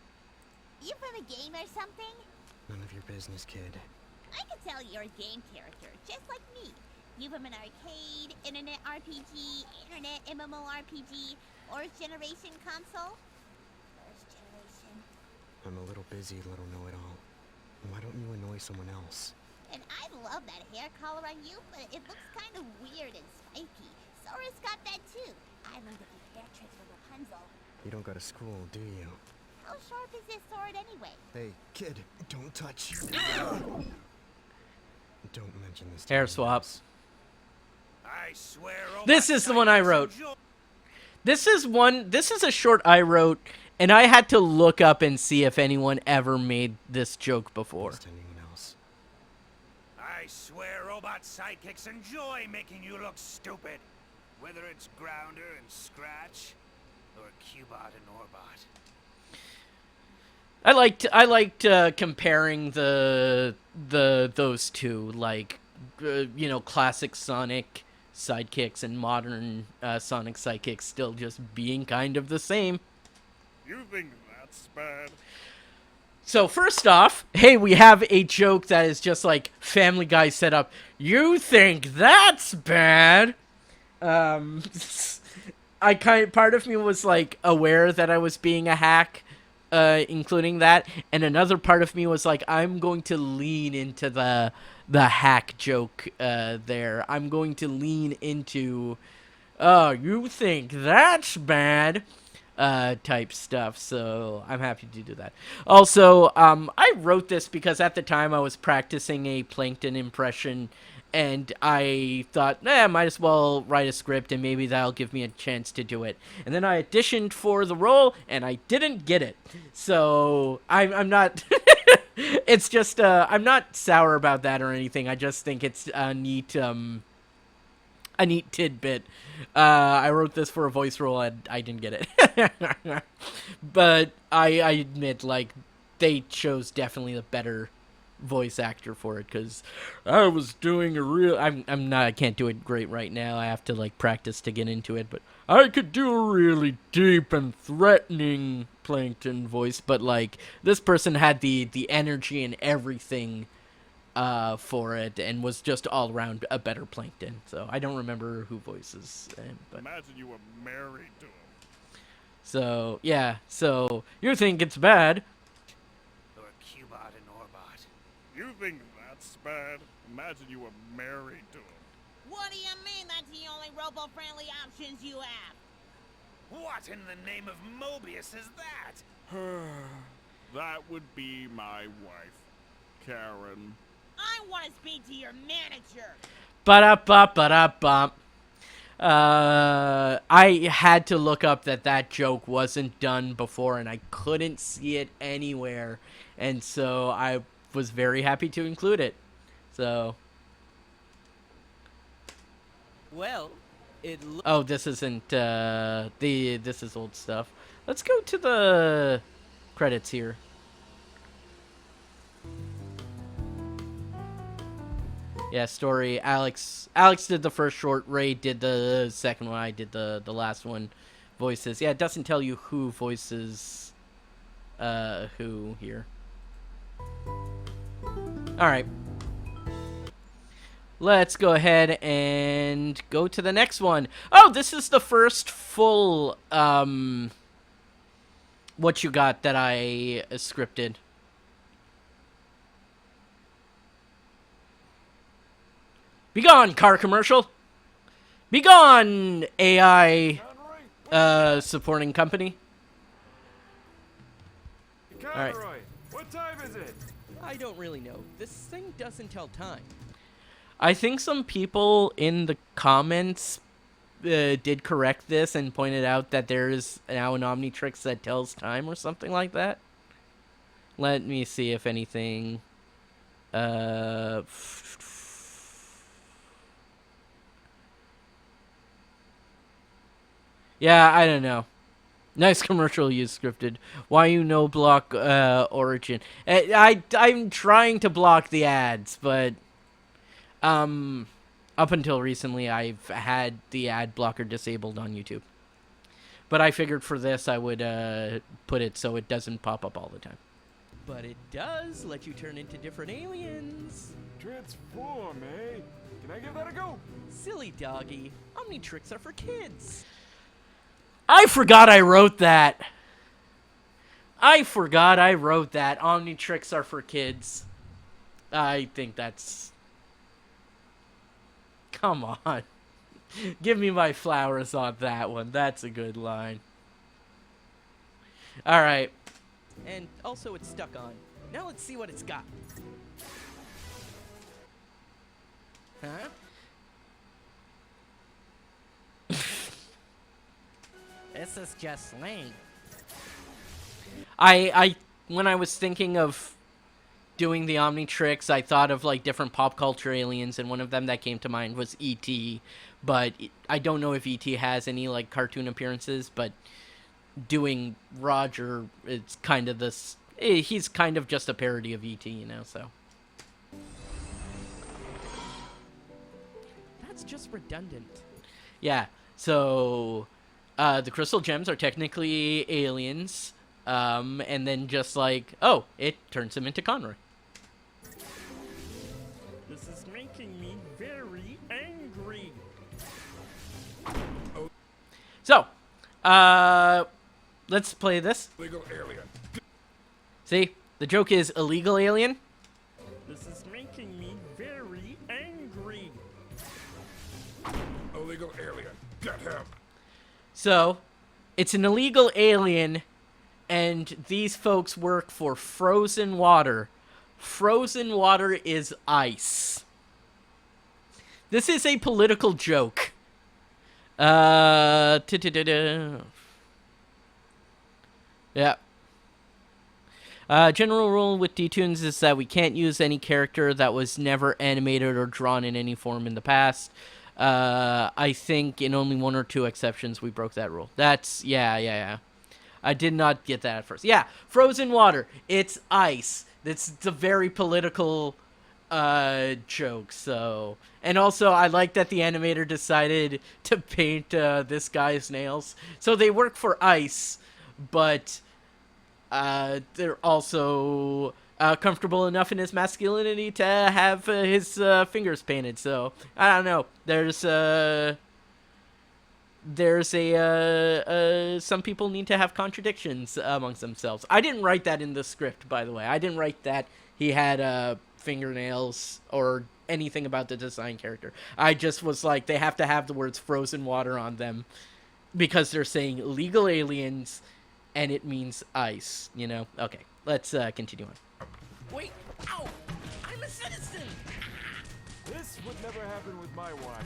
[SPEAKER 4] You from a game or something?
[SPEAKER 11] None of your business, kid.
[SPEAKER 4] I can tell you're a game character, just like me. You from an arcade, internet RPG, internet MMORPG, or generation console? First generation.
[SPEAKER 11] I'm a little busy, little know-it-all. Why don't you annoy someone else?
[SPEAKER 4] And I love that hair color on you, but it looks kind of weird and spiky. Sora's got that too. I learned a few hair tricks from Rapunzel.
[SPEAKER 11] You don't go to school, do you?
[SPEAKER 4] How sharp is this sword anyway?
[SPEAKER 11] Hey, kid, don't touch. Don't mention this to
[SPEAKER 1] Hair
[SPEAKER 11] anyone
[SPEAKER 1] swaps.
[SPEAKER 11] else.
[SPEAKER 6] I swear.
[SPEAKER 1] This is the one I wrote. This is a short I wrote, and I had to look up and see if anyone ever made this joke before.
[SPEAKER 11] To anyone else.
[SPEAKER 6] I swear robot sidekicks enjoy making you look stupid. Whether it's Grounder and Scratch, or Cubot and Orbot.
[SPEAKER 1] I liked comparing those two, like you know, classic Sonic sidekicks and modern Sonic sidekicks still just being kind of the same.
[SPEAKER 8] You think that's bad?
[SPEAKER 1] So first off, hey, we have a joke that is just like Family Guy set up. You think that's bad? Part of me was like aware that I was being a hack, including that, and another part of me was like, I'm going to lean into the hack joke there. I'm going to lean into, oh, you think that's bad? Type stuff, so I'm happy to do that. Also, I wrote this because at the time I was practicing a Plankton impression, and I thought, might as well write a script, and maybe that'll give me a chance to do it. And then I auditioned for the role, and I didn't get it. So, I'm not... It's just, I'm not sour about that or anything. I just think it's a neat tidbit. I wrote this for a voice role and I didn't get it. But I admit, like, they chose definitely the better voice actor for it, because I was doing a real... I can't do it great right now. I have to, like, practice to get into it, but I could do a really deep and threatening Plankton voice, but, like, this person had the energy and everything for it, and was just all around a better Plankton. So I don't remember who voices him, but
[SPEAKER 8] Imagine you were married to him.
[SPEAKER 1] so yeah. So you think it's bad?
[SPEAKER 6] Or Cubot and Orbot.
[SPEAKER 8] You think that's bad? Imagine you were married to him.
[SPEAKER 4] What do you mean that's the only robo-friendly options you have?
[SPEAKER 6] What in the name of Mobius is that?
[SPEAKER 8] That would be my wife, Karen.
[SPEAKER 4] I want to speak to your manager.
[SPEAKER 1] Ba-da-ba-ba-da-bum. I had to look up that joke wasn't done before, and I couldn't see it anywhere, and so I was very happy to include it. So,
[SPEAKER 9] Well,
[SPEAKER 1] oh, this isn't this is old stuff. Let's go to the credits here. Yeah, story. Alex did the first short. Ray did the second one. I did the last one. Voices. Yeah, it doesn't tell you who voices who here. All right. Let's go ahead and go to the next one. Oh, this is the first full what you got that I scripted. Begone, car commercial. Begone, AI supporting company.
[SPEAKER 8] Conroy,
[SPEAKER 1] Alright.
[SPEAKER 8] what time is it?
[SPEAKER 9] I don't really know. This thing doesn't tell time.
[SPEAKER 1] I think some people in the comments did correct this and pointed out that there is now an Omnitrix that tells time or something like that. Let me see if anything. Yeah, I don't know. Nice commercial you scripted. Why you no block Origin? I'm trying to block the ads, but up until recently I've had the ad blocker disabled on YouTube. But I figured for this I would put it so it doesn't pop up all the time.
[SPEAKER 9] But it does let you turn into different aliens.
[SPEAKER 8] Transform, eh? Can I give that a go?
[SPEAKER 9] Silly doggy. Omnitrix are for kids.
[SPEAKER 1] I forgot I wrote that. Omnitrix are for kids. I think that's... Come on. Give me my flowers on that one. That's a good line. Alright.
[SPEAKER 9] And also it's stuck on. Now let's see what it's got. Huh? This is just lame.
[SPEAKER 1] When I was thinking of doing the Omnitrix, I thought of like different pop culture aliens, and one of them that came to mind was E.T. But I don't know if E.T. has any like cartoon appearances, but doing Roger, it's kind of this. He's kind of just a parody of E.T., you know. So
[SPEAKER 9] that's just redundant.
[SPEAKER 1] Yeah. So the crystal gems are technically aliens. And then just like, oh, it turns him into Conroy.
[SPEAKER 9] This is making me very angry.
[SPEAKER 1] So, let's play this.
[SPEAKER 10] Illegal alien.
[SPEAKER 1] See, the joke is illegal alien.
[SPEAKER 9] This is making me very angry.
[SPEAKER 10] Illegal alien. Get him.
[SPEAKER 1] So, it's an illegal alien, and these folks work for frozen water. Frozen water is ice. This is a political joke. Yeah. General rule with D-Tunes is that we can't use any character that was never animated or drawn in any form in the past. I think in only 1 or 2 exceptions we broke that rule. That's, yeah. I did not get that at first. Yeah, frozen water. It's ice. It's a very political joke, so... And also, I like that the animator decided to paint this guy's nails. So they work for ice, but they're also comfortable enough in his masculinity to have his fingers painted. So, I don't know. There's some people need to have contradictions amongst themselves. I didn't write that in the script, by the way. I didn't write that he had fingernails or anything about the design character. I just was like, they have to have the words frozen water on them because they're saying illegal aliens and it means ice, you know? Okay, let's continue on.
[SPEAKER 9] Wait, ow! I'm a citizen!
[SPEAKER 8] This would never happen with my watch.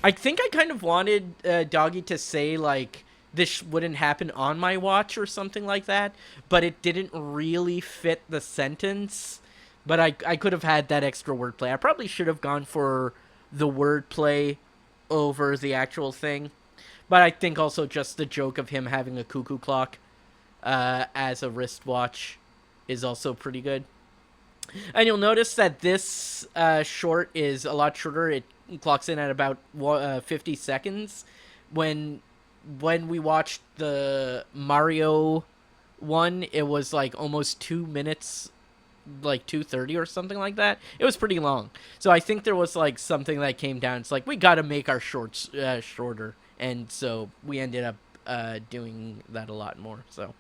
[SPEAKER 1] I think I kind of wanted Doggy to say, like, this wouldn't happen on my watch or something like that, but it didn't really fit the sentence. But I could have had that extra wordplay. I probably should have gone for the wordplay over the actual thing. But I think also just the joke of him having a cuckoo clock as a wristwatch is also pretty good. And you'll notice that this short is a lot shorter. It clocks in at about 50 seconds. When we watched the Mario one, it was like almost 2 minutes, like 2:30 or something like that. It was pretty long. So I think there was like something that came down. It's like, we got to make our shorts shorter. And so we ended up doing that a lot more. So,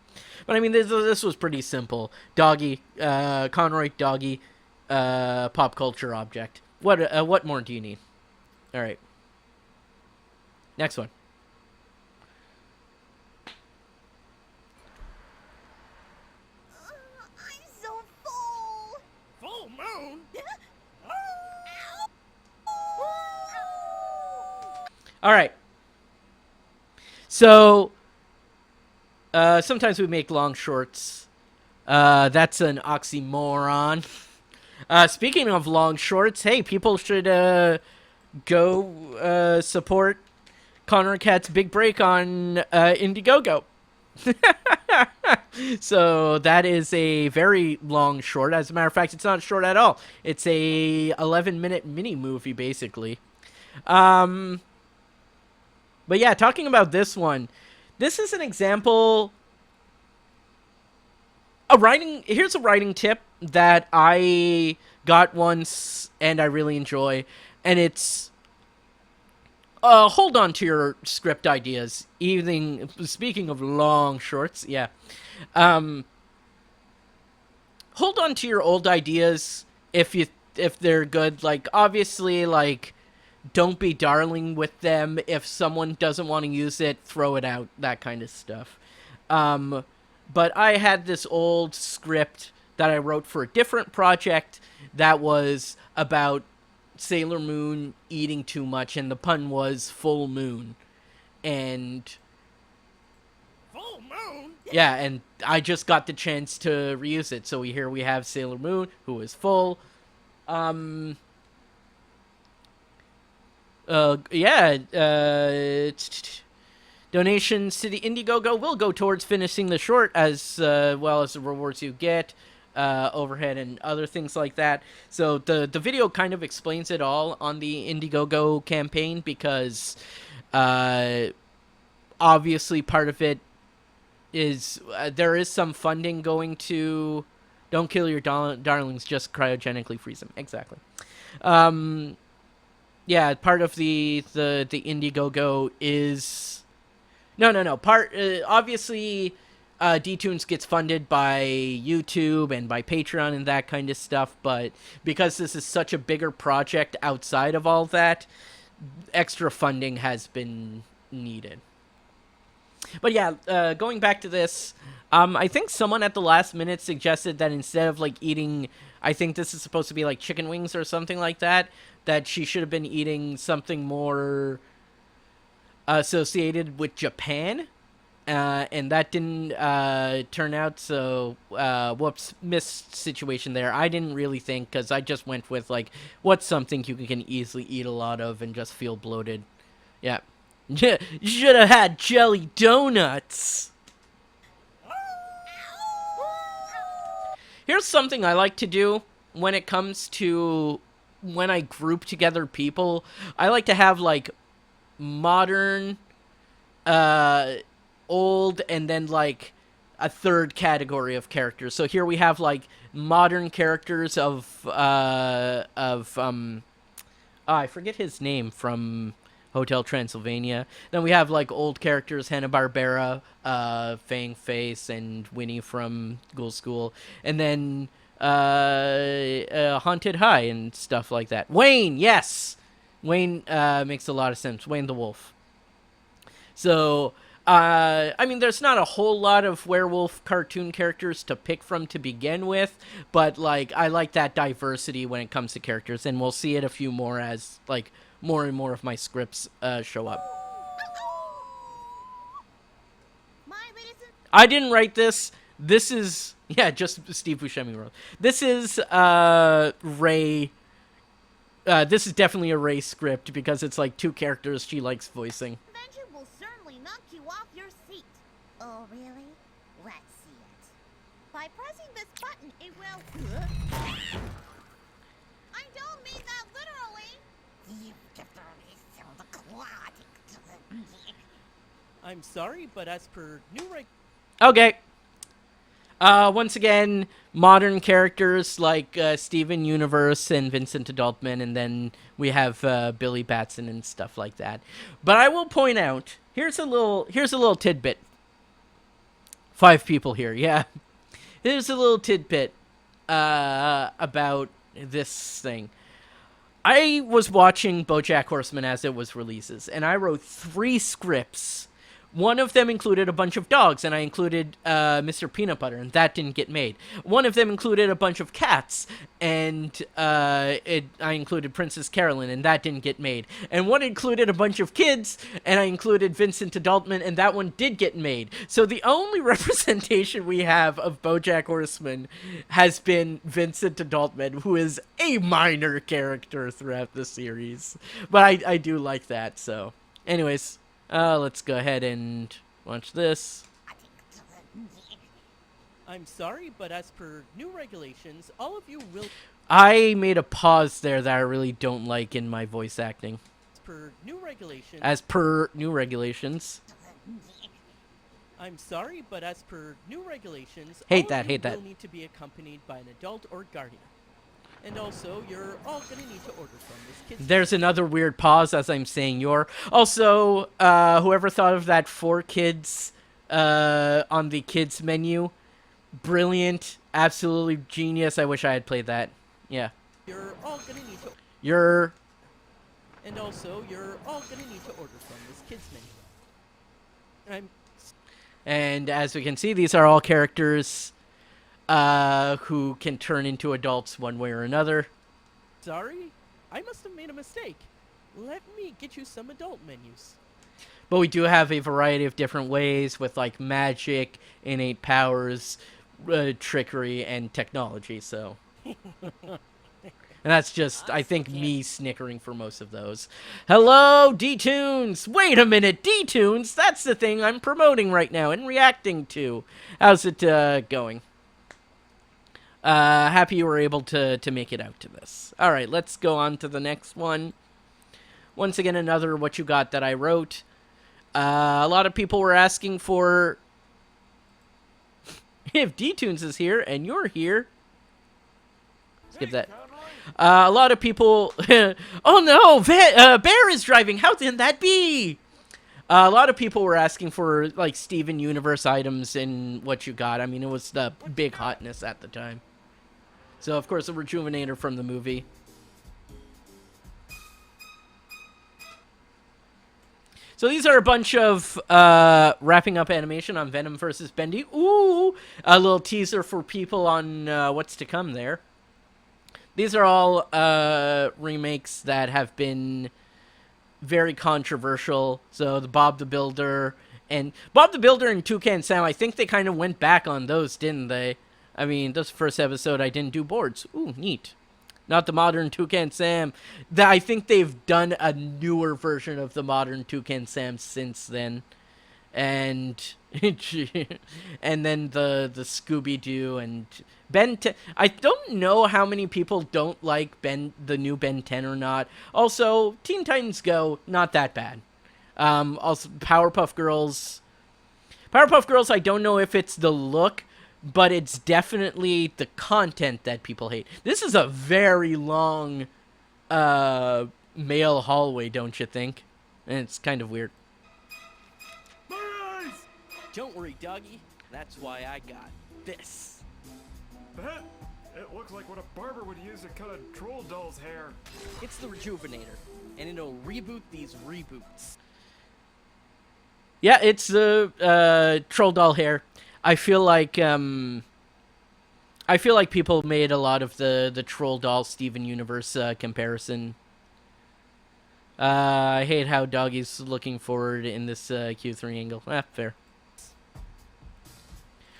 [SPEAKER 1] but I mean, this was pretty simple. Doggy, Conroy, doggy, pop culture object. What more do you need? All right. Next one. So, sometimes we make long shorts. That's an oxymoron. Speaking of long shorts, hey, people should go support Conroy Cat's big break on Indiegogo. So that is a very long short. As a matter of fact, it's not short at all. It's a 11-minute mini movie, basically. But yeah, talking about this one, this is an example. Here's a writing tip that I got once and I really enjoy, and it's hold on to your script ideas. Even speaking of long shorts, yeah. Hold on to your old ideas if they're good. Like, obviously, like, don't be darling with them. If someone doesn't want to use it, throw it out. That kind of stuff. But I had this old script that I wrote for a different project that was about Sailor Moon eating too much, and the pun was full moon. And
[SPEAKER 9] Full moon?
[SPEAKER 1] yeah, and I just got the chance to reuse it. So here we have Sailor Moon, who is full. Donations to the Indiegogo will go towards finishing the short, as well as the rewards you get, overhead and other things like that. So the video kind of explains it all on the Indiegogo campaign, because obviously part of it is there is some funding going to Don't Kill Your Darlings, just cryogenically freeze them. Exactly. Yeah, part of the Indiegogo is no. Obviously, D-Tunes gets funded by YouTube and by Patreon and that kind of stuff, but because this is such a bigger project outside of all that, extra funding has been needed. But yeah, going back to this, I think someone at the last minute suggested that instead of, like, eating, I think this is supposed to be like chicken wings or something like that, that she should have been eating something more associated with Japan, and that didn't turn out. So whoops, missed situation there. I didn't really think, because I just went with, like, what's something you can easily eat a lot of and just feel bloated. Yeah. You should have had jelly donuts. Here's something I like to do when it comes to when I group together people. I like to have, like, modern, old, and then, like, a third category of characters. So here we have, like, modern characters of I forget his name from Hotel Transylvania. Then we have, like, old characters, Hanna-Barbera, Fang Face, and Winnie from Ghoul School. And then Haunted High and stuff like that. Wayne, yes! Wayne makes a lot of sense. Wayne the Wolf. So, I mean, there's not a whole lot of werewolf cartoon characters to pick from to begin with, but, like, I like that diversity when it comes to characters, and we'll see it a few more as, like, more and more of my scripts show up. I didn't write this. This is, yeah, just Steve Buscemi wrote. This is Ray. This is definitely a Ray script, because it's like two characters she likes voicing.
[SPEAKER 4] Invention will certainly knock you off your seat. Oh, really? Let's see it. By pressing this button, it will... I don't mean that literally.
[SPEAKER 9] I'm sorry, but as per new reg...
[SPEAKER 1] Okay. Once again, modern characters like Steven Universe and Vincent Adultman, and then we have Billy Batson and stuff like that. But I will point out, here's a little tidbit. 5 people here, yeah. Here's a little tidbit about this thing. I was watching BoJack Horseman as it was releases, and I wrote 3 scripts One of them included a bunch of dogs, and I included Mr. Peanut Butter, and that didn't get made. One of them included a bunch of cats, and I included Princess Carolyn, and that didn't get made. And one included a bunch of kids, and I included Vincent Adultman, and that one did get made. So the only representation we have of BoJack Horseman has been Vincent Adultman, who is a minor character throughout the series. But I do like that, so... Anyways... let's go ahead and watch this.
[SPEAKER 9] I'm sorry, but as per new regulations, all of you will...
[SPEAKER 1] I made a pause there that I really don't like in my voice acting.
[SPEAKER 9] As per new regulations...
[SPEAKER 1] As per new regulations.
[SPEAKER 9] I'm sorry, but as per new regulations...
[SPEAKER 1] Hate
[SPEAKER 9] all
[SPEAKER 1] that,
[SPEAKER 9] of you
[SPEAKER 1] hate that.
[SPEAKER 9] will need to be accompanied by an adult or guardian. And also, you're all gonna need to order from this kid's...
[SPEAKER 1] There's another weird pause as I'm saying your. Also, whoever thought of that 4 kids on the kids menu, brilliant, absolutely genius. I wish I had played that. Yeah.
[SPEAKER 9] You're all gonna need to...
[SPEAKER 1] You're...
[SPEAKER 9] And also, you're all gonna need to order from this kid's menu.
[SPEAKER 1] And as we can see, these are all characters who can turn into adults one way or another.
[SPEAKER 9] Sorry? I must have made a mistake. Let me get you some adult menus.
[SPEAKER 1] But we do have a variety of different ways with, like, magic, innate powers, trickery, and technology, so... And that's just, I think, me snickering for most of those. Hello, D-Tunes! Wait a minute, D-Tunes? That's the thing I'm promoting right now and reacting to. How's it going? Happy you were able to make it out to this. Alright, let's go on to the next one. Once again, another What You Got that I wrote. A lot of people were asking for... if D-Tunes is here and you're here... Skip that. A lot of people... oh no! Bear is driving! How can that be? A lot of people were asking for, like, Steven Universe items in What You Got. I mean, it was the big hotness at the time. So, of course, a Rejuvenator from the movie. So these are a bunch of wrapping up animation on Venom vs. Bendy. Ooh! A little teaser for people on what's to come there. These are all remakes that have been very controversial. So the Bob the Builder and Toucan Sam, I think they kind of went back on those, didn't they? I mean, this first episode I didn't do boards. Ooh, neat. Not the modern Toucan Sam. I think they've done a newer version of the modern Toucan Sam since then. And and then the Scooby-Doo and Ben 10. I don't know how many people don't like the new Ben 10 or not. Also, Teen Titans Go, not that bad. Also, Powerpuff Girls, I don't know if it's the look, but it's definitely the content that people hate. This is a very long male hallway, don't you think? And it's kind of weird.
[SPEAKER 9] Don't worry, doggy. That's why I got this.
[SPEAKER 8] That? It looks like what a barber would use to cut a troll doll's hair.
[SPEAKER 9] It's the Rejuvenator, and it'll reboot these reboots.
[SPEAKER 1] Yeah, it's the troll doll hair. I feel like people made a lot of the troll doll Steven Universe comparison. I hate how Doggy's looking forward in this Q3 angle. Fair.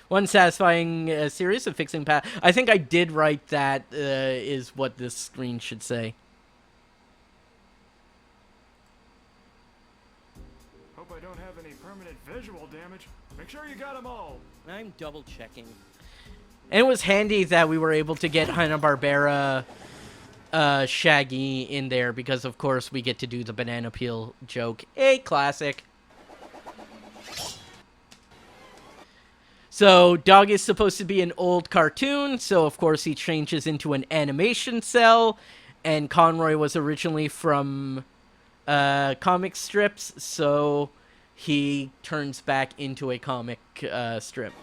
[SPEAKER 1] One satisfying series of fixing I think I did write that is what this screen should say.
[SPEAKER 8] Hope I don't have any permanent visual damage. Make sure you got them all.
[SPEAKER 9] I'm double checking.
[SPEAKER 1] And it was handy that we were able to get Hanna-Barbera Shaggy in there because, of course, we get to do the banana peel joke. A classic. So, Dog is supposed to be an old cartoon, so of course he changes into an animation cell, and Conroy was originally from comic strips, so he turns back into a comic strip.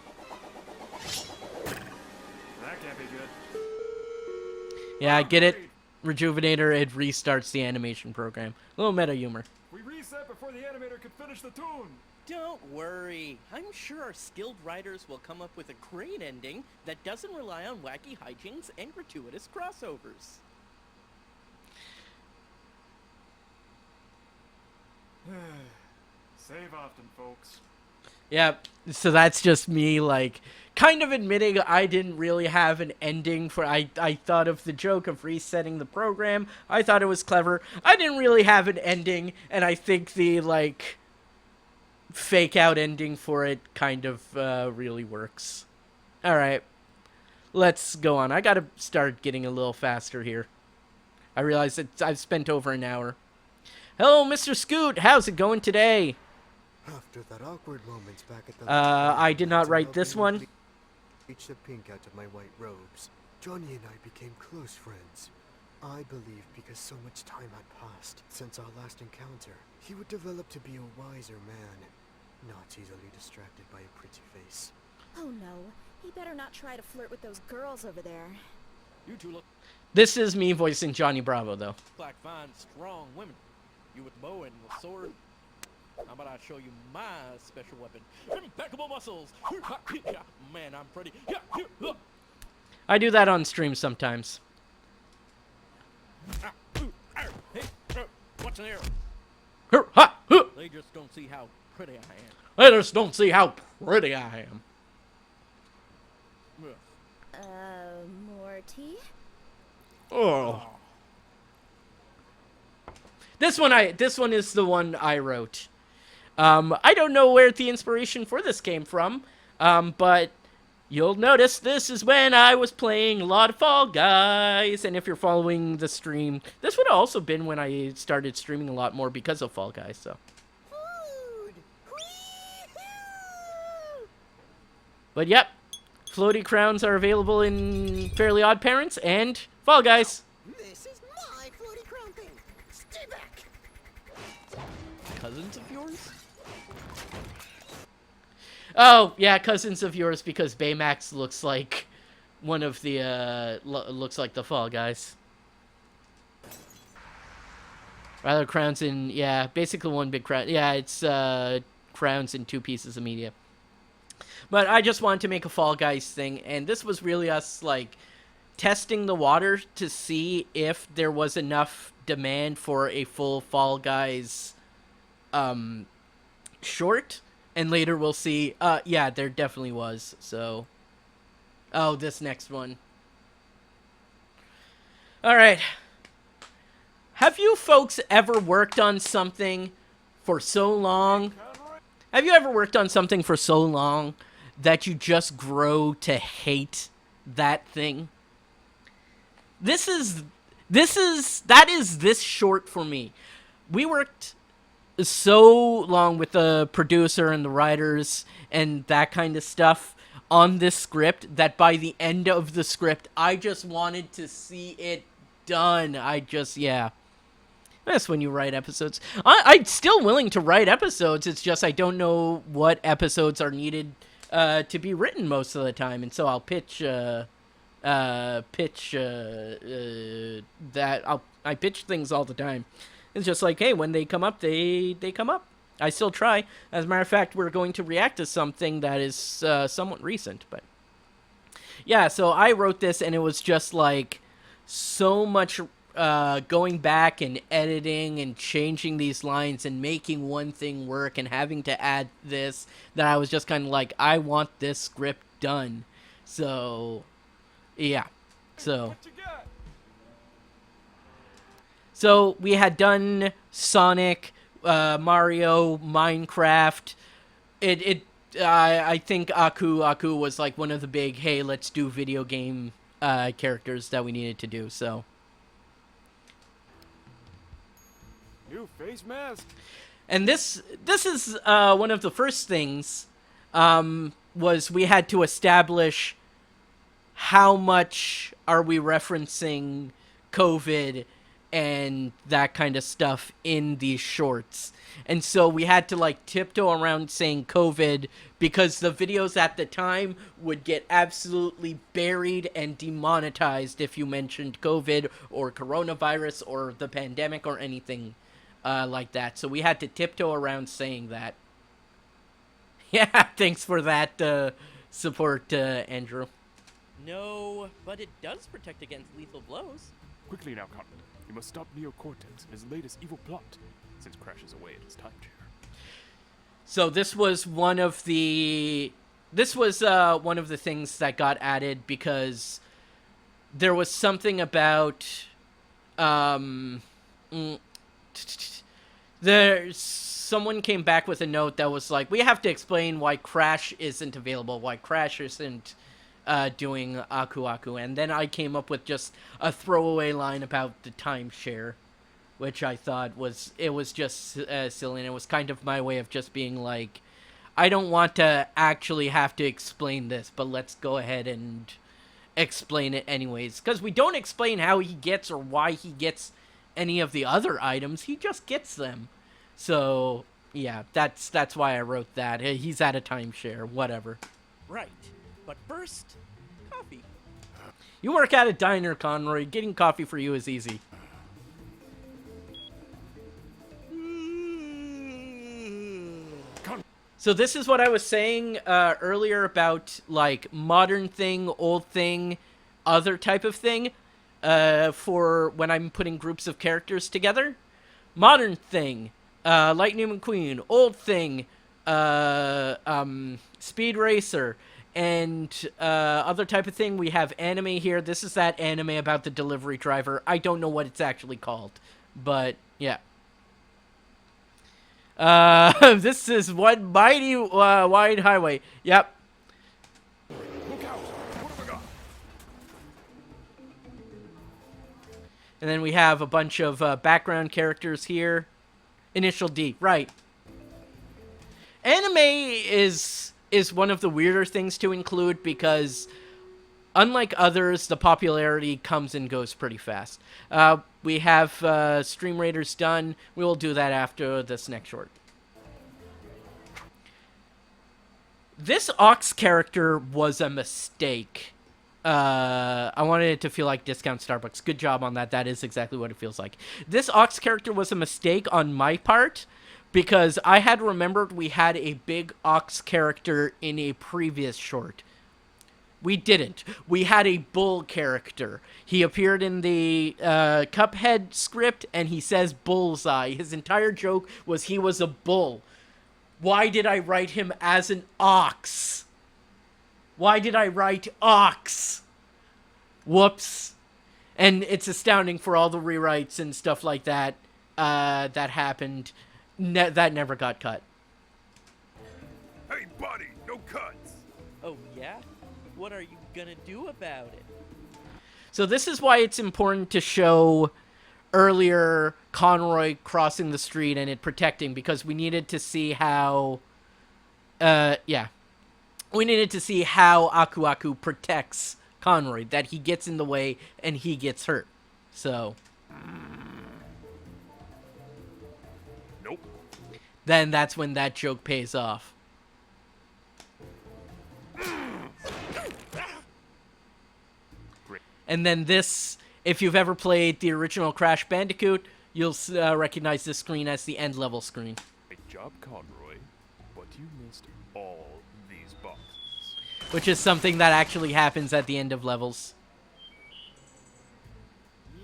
[SPEAKER 8] That can't be good.
[SPEAKER 1] Yeah, I get it. Rejuvenator, it restarts the animation program. A little meta humor.
[SPEAKER 8] We reset before the animator could finish the tune.
[SPEAKER 9] Don't worry. I'm sure our skilled writers will come up with a great ending that doesn't rely on wacky hijinks and gratuitous crossovers.
[SPEAKER 8] Save often, folks.
[SPEAKER 1] Yeah, so that's just me, like, kind of admitting I didn't really have an ending for... I thought of the joke of resetting the program. I thought it was clever. I didn't really have an ending, and I think the, like, fake-out ending for it kind of really works. Alright, let's go on. I gotta start getting a little faster here. I realize that I've spent over an hour. Hello, Mr. Scoot. How's it going today?
[SPEAKER 11] After that awkward moments back at the
[SPEAKER 1] I did not write this one.
[SPEAKER 11] Reach the pink out of my white robes. Johnny and I became close friends. I believe because so much time had passed since our last encounter, he would develop to be a wiser man, not easily distracted by a pretty face.
[SPEAKER 7] Oh no, he better not try to flirt with those girls over there.
[SPEAKER 9] You two look
[SPEAKER 1] This is me voicing Johnny Bravo, though.
[SPEAKER 9] like fine, strong women. You with the bow and the sword. How about I show you my special weapon? Impeccable muscles! Man, I'm pretty.
[SPEAKER 1] I do that on stream sometimes.
[SPEAKER 9] Hey, what's an arrow?
[SPEAKER 1] Huh, ha, huh.
[SPEAKER 9] They just don't see how pretty I am.
[SPEAKER 1] I just don't see how pretty I am.
[SPEAKER 7] More tea?
[SPEAKER 1] Oh. This one is the one I wrote. I don't know where the inspiration for this came from, but you'll notice this is when I was playing a lot of Fall Guys, and if you're following the stream, this would have also been when I started streaming a lot more because of Fall Guys, so.
[SPEAKER 7] Food! Whee-hoo!
[SPEAKER 1] But yep, floaty crowns are available in Fairly Odd Parents and Fall Guys.
[SPEAKER 7] This is my floaty crown thing. Stay back!
[SPEAKER 9] Cousins of yours?
[SPEAKER 1] Oh, yeah, cousins of yours, because Baymax looks like one of the, looks like the Fall Guys. Rather, crowns in, yeah, basically one big crown. Yeah, it's, crowns in 2 pieces of media. But I just wanted to make a Fall Guys thing, and this was really us, like, testing the water to see if there was enough demand for a full Fall Guys, short. And later we'll see, yeah, there definitely was, so. Oh, this next one. Alright. Have you folks ever worked on something for so long? Have you ever worked on something for so long that you just grow to hate that thing? That is this short for me. We worked so long with the producer and the writers and that kind of stuff on this script that by the end of the script, I just wanted to see it done. Yeah. That's when you write episodes. I'm still willing to write episodes. It's just I don't know what episodes are needed to be written most of the time. And so I'll pitch that. I pitch things all the time. It's just like, hey, when they come up, they come up. I still try. As a matter of fact, we're going to react to something that is somewhat recent. But yeah, so I wrote this, and it was just like so much going back and editing and changing these lines and making one thing work and having to add this that I was just kind of like, I want this script done. So, yeah. So we had done Sonic, Mario, Minecraft. I think Aku was like one of the big, hey, let's do video game characters that we needed to do. So
[SPEAKER 8] New face mask.
[SPEAKER 1] And this is one of the first things was we had to establish how much are we referencing COVID and that kind of stuff in these shorts. And so we had to like tiptoe around saying COVID because the videos at the time would get absolutely buried and demonetized if you mentioned COVID or coronavirus or the pandemic or anything like that. So we had to tiptoe around saying that. Yeah, thanks for that support, Andrew.
[SPEAKER 9] No, but it does protect against lethal blows.
[SPEAKER 8] Quickly now, Conroy. You must stop Neocortex and his latest evil plot, since Crash is away at his time chair.
[SPEAKER 1] So this was one of the things that got added because there was something about someone came back with a note that was like, we have to explain why Crash isn't available, why Crash isn't doing Aku Aku, and then I came up with just a throwaway line about the timeshare, which I thought was just silly, and it was kind of my way of just being like, I don't want to actually have to explain this, but let's go ahead and explain it anyways, because we don't explain how he gets or why he gets any of the other items, he just gets them. So yeah, that's why I wrote that. He's at a timeshare, whatever.
[SPEAKER 9] Right. But first, coffee.
[SPEAKER 1] You work at a diner, Conroy. Getting coffee for you is easy. So this is what I was saying earlier about, like, modern thing, old thing, other type of thing, for when I'm putting groups of characters together. Modern thing, Lightning McQueen. Old thing, Speed Racer. And other type of thing, we have anime here. This is that anime about the delivery driver. I don't know what it's actually called, but yeah. This is one mighty wide highway. Yep.
[SPEAKER 8] Look out! What have I got?
[SPEAKER 1] And then we have a bunch of background characters here. Initial D, right. Anime is one of the weirder things to include because, unlike others, the popularity comes and goes pretty fast. We have Stream Raiders done. We will do that after this next short. This Ox character was a mistake. I wanted it to feel like Discount Starbucks. Good job on that. That is exactly what it feels like. This Ox character was a mistake on my part because I had remembered we had a big Ox character in a previous short. We didn't. We had a bull character. He appeared in the Cuphead script, and he says bullseye. His entire joke was he was a bull. Why did I write him as an ox? Why did I write ox? Whoops. And it's astounding for all the rewrites and stuff like that that happened. That never got cut.
[SPEAKER 6] Hey, buddy, no cuts.
[SPEAKER 9] Oh, yeah? What are you gonna do about it?
[SPEAKER 1] So this is why it's important to show earlier Conroy crossing the street and it protecting, because we needed to see how we needed to see how Aku Aku protects Conroy, that he gets in the way and he gets hurt. So
[SPEAKER 8] Nope.
[SPEAKER 1] then that's when that joke pays off. And then this, if you've ever played the original Crash Bandicoot, you'll recognize this screen as the end level screen.
[SPEAKER 8] Great job, Conroy. But you missed all these boxes.
[SPEAKER 1] Which is something that actually happens at the end of levels.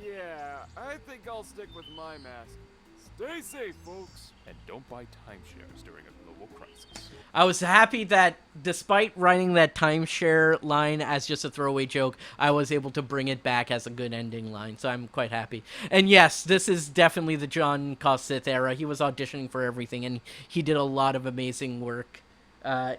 [SPEAKER 8] Yeah, I think I'll stick with my mask. Stay safe, folks. And don't buy timeshares during a global crisis.
[SPEAKER 1] I was happy that despite writing that timeshare line as just a throwaway joke, I was able to bring it back as a good ending line, so I'm quite happy. And yes, this is definitely the John Cosith era. He was auditioning for everything, and he did a lot of amazing work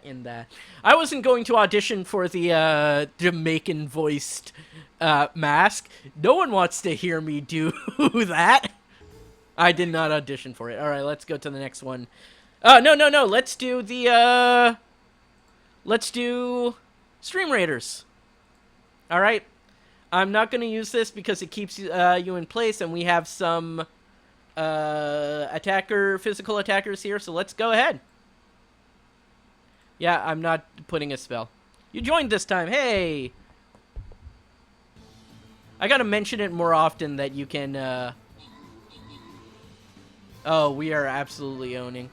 [SPEAKER 1] in that. I wasn't going to audition for the Jamaican-voiced mask. No one wants to hear me do that. I did not audition for it. All right, let's go to the next one. No. Let's do the, let's do Stream Raiders. All right. I'm not going to use this because it keeps you in place, and we have some physical attackers here, so let's go ahead. Yeah, I'm not putting a spell. You joined this time. Hey! I gotta mention it more often that you can, Oh, we are absolutely owning.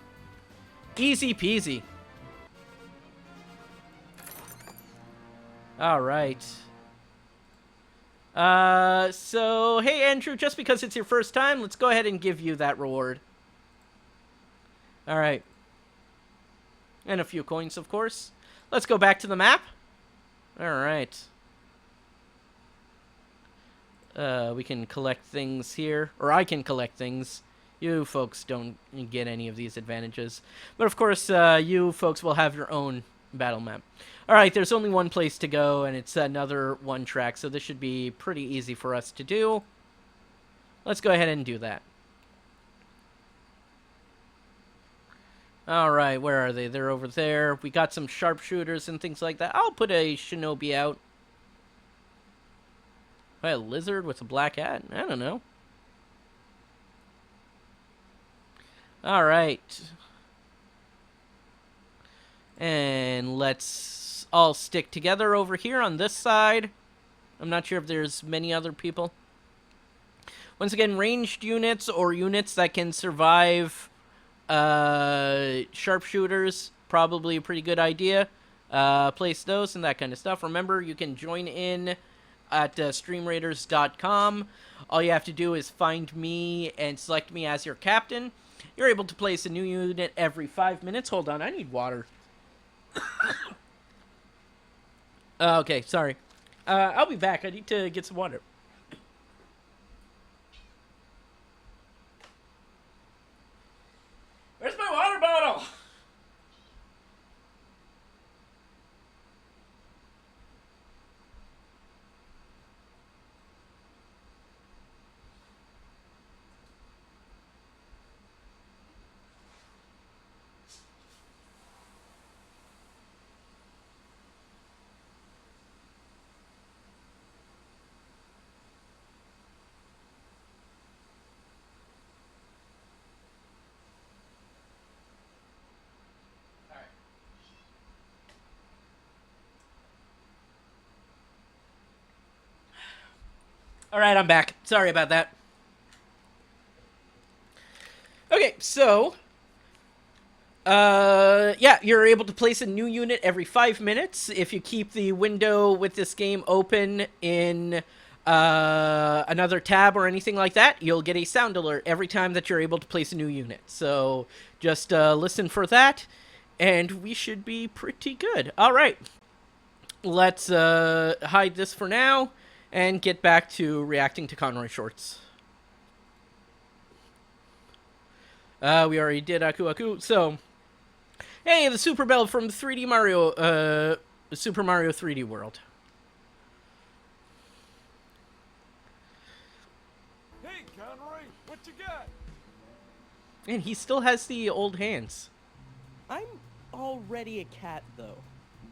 [SPEAKER 1] Easy peasy. All right. So, hey, Andrew, just because it's your first time, let's go ahead and give you that reward. All right. And a few coins, of course. Let's go back to the map. All right. We can collect things here, or I can collect things. You folks don't get any of these advantages. But of course, you folks will have your own battle map. Alright, there's only one place to go, and it's another one track, so this should be pretty easy for us to do. Let's go ahead and do that. Alright, where are they? They're over there. We got some sharpshooters and things like that. I'll put a shinobi out. A lizard with a black hat? I don't know. Alright. And let's all stick together over here on this side. I'm not sure if there's many other people. Once again, ranged units or units that can survive sharpshooters, probably a pretty good idea. Place those and that kind of stuff. Remember, you can join in at streamraiders.com. All you have to do is find me and select me as your captain. You're able to place a new unit every 5 minutes. Hold on, I need water. Okay, sorry. I'll be back. I need to get some water. Where's my water bottle? Alright, I'm back. Sorry about that. Okay, so... yeah, you're able to place a new unit every 5 minutes. If you keep the window with this game open in another tab or anything like that, you'll get a sound alert every time that you're able to place a new unit. So just listen for that, and we should be pretty good. Alright, let's hide this for now and get back to reacting to Conroy shorts. We already did Aku Aku, so... Hey, the Super Bell from 3D Mario, Super Mario 3D World.
[SPEAKER 8] Hey, Conroy, what you got?
[SPEAKER 1] And he still has the old hands.
[SPEAKER 9] I'm already a cat, though.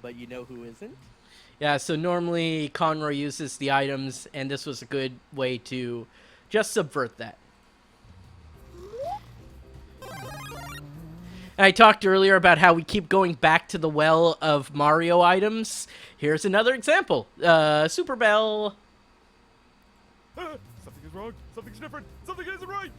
[SPEAKER 9] But you know who isn't?
[SPEAKER 1] Yeah, so normally Conroy uses the items, and this was a good way to just subvert that. And I talked earlier about how we keep going back to the well of Mario items. Here's another example. Super Bell.
[SPEAKER 8] Something is wrong. Something's different. Something isn't right.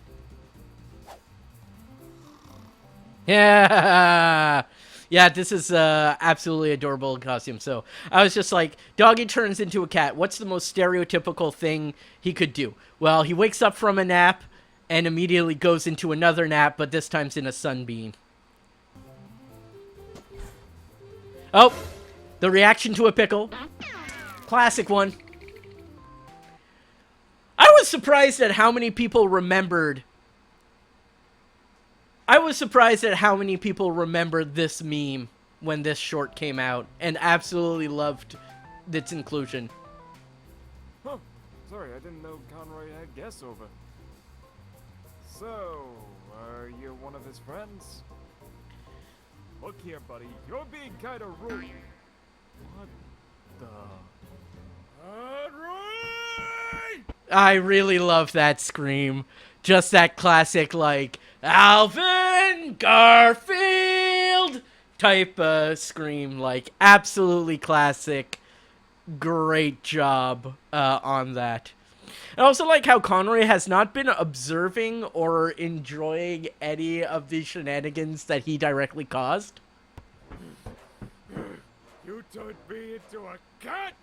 [SPEAKER 1] Yeah. Yeah, this is absolutely adorable costume. So I was just like, Doggy turns into a cat. What's the most stereotypical thing he could do? Well, he wakes up from a nap and immediately goes into another nap, but this time's in a sunbeam. Oh, the reaction to a pickle. Classic one. I was surprised at how many people remembered. I was surprised at how many people remembered this meme when this short came out and absolutely loved its inclusion.
[SPEAKER 8] Huh. Sorry, I didn't know Conroy had guests over. So, are you one of his friends? Look here, buddy. You're being kind of rude. What the... Conroy!
[SPEAKER 1] I really love that scream. Just that classic, like, Alvin Garfield type scream. Like, absolutely classic. Great job on that. I also like how Conroy has not been observing or enjoying any of the shenanigans that he directly caused.
[SPEAKER 8] You turned me into a cat?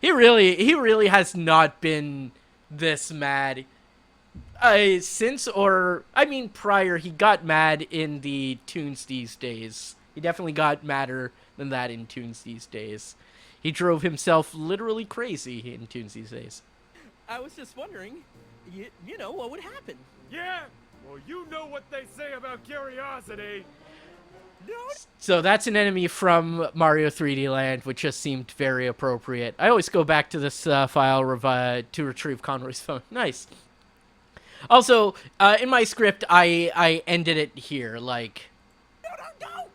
[SPEAKER 1] He really has not been this mad. Prior, he got mad in the Toons These Days. He definitely got madder than that in Toons These Days. He drove himself literally crazy in Toons These Days.
[SPEAKER 9] I was just wondering, you know, what would happen?
[SPEAKER 8] Yeah? Well, you know what they say about curiosity.
[SPEAKER 9] No.
[SPEAKER 1] So that's an enemy from Mario 3D Land, which just seemed very appropriate. I always go back to this file to retrieve Conroy's phone. Nice. Also, in my script, I ended it here, like...
[SPEAKER 9] No!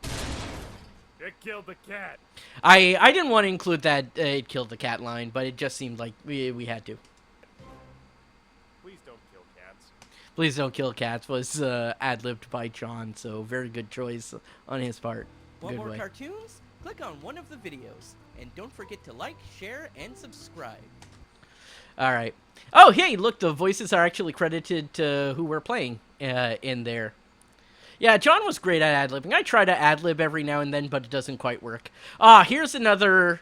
[SPEAKER 8] It killed the cat.
[SPEAKER 1] I didn't want to include that it killed the cat line, but it just seemed like we had to.
[SPEAKER 8] Please don't kill cats.
[SPEAKER 1] Please Don't Kill Cats was ad-libbed by John, so very good choice on his part.
[SPEAKER 9] Want
[SPEAKER 1] Good
[SPEAKER 9] more
[SPEAKER 1] way.
[SPEAKER 9] cartoons? Click on one of the videos. And don't forget to like, share, and subscribe.
[SPEAKER 1] Alright. Oh, hey, look, the voices are actually credited to who we're playing in there. Yeah, John was great at ad-libbing. I try to ad-lib every now and then, but it doesn't quite work. Here's another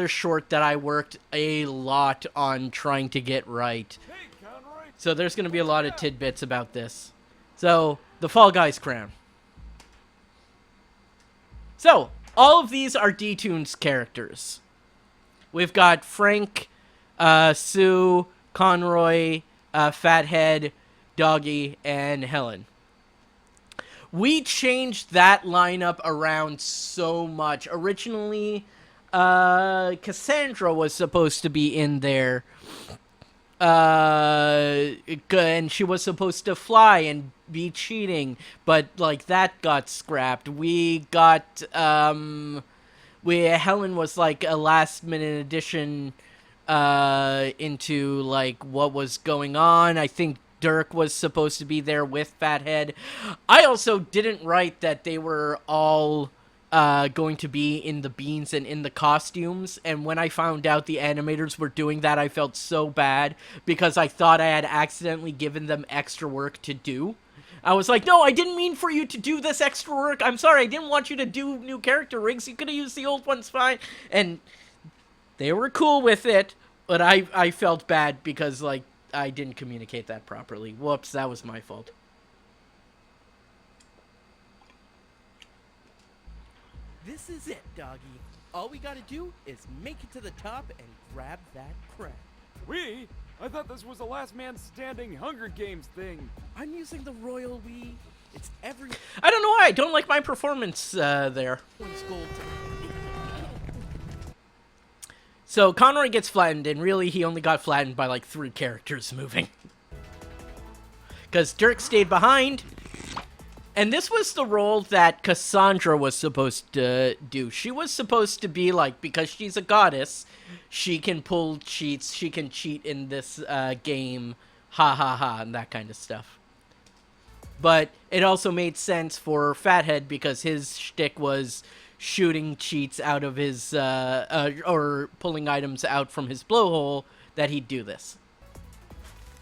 [SPEAKER 1] short that I worked a lot on trying to get right.
[SPEAKER 8] Hey, Conroy.
[SPEAKER 1] So there's going to be a lot of tidbits about this. So, the Fall Guys crown. So, all of these are D-Toons characters. We've got Frank, Sue, Conroy, Fathead, Doggy, and Helen. We changed that lineup around so much. Originally, Cassandra was supposed to be in there. And she was supposed to fly and be cheating, but, like, that got scrapped. We got, Helen was, like, a last-minute addition, into, like, what was going on. I think Dirk was supposed to be there with Fathead. I also didn't write that they were all going to be in the beans and in the costumes, and when I found out the animators were doing that, I felt so bad because I thought I had accidentally given them extra work to do. I was like, no, I didn't mean for you to do this extra work. I'm sorry, I didn't want you to do new character rigs. You could have used the old ones fine. And they were cool with it, but I felt bad because, like, I didn't communicate that properly. Whoops, that was my fault.
[SPEAKER 9] This is it, Doggy. All we gotta do is make it to the top and grab that crown.
[SPEAKER 8] We? I thought this was a last man standing Hunger Games thing.
[SPEAKER 9] I'm using the royal we. It's everyone's
[SPEAKER 1] I don't know why. I don't like my performance there.
[SPEAKER 9] gold.
[SPEAKER 1] So Conroy gets flattened, and really he only got flattened by like 3 characters moving. Because Dirk stayed behind. And this was the role that Cassandra was supposed to do. She was supposed to be like, because she's a goddess, she can pull cheats, she can cheat in this game, ha ha ha, and that kind of stuff. But it also made sense for Fathead because his shtick was shooting cheats out of his, or pulling items out from his blowhole, that he'd do this.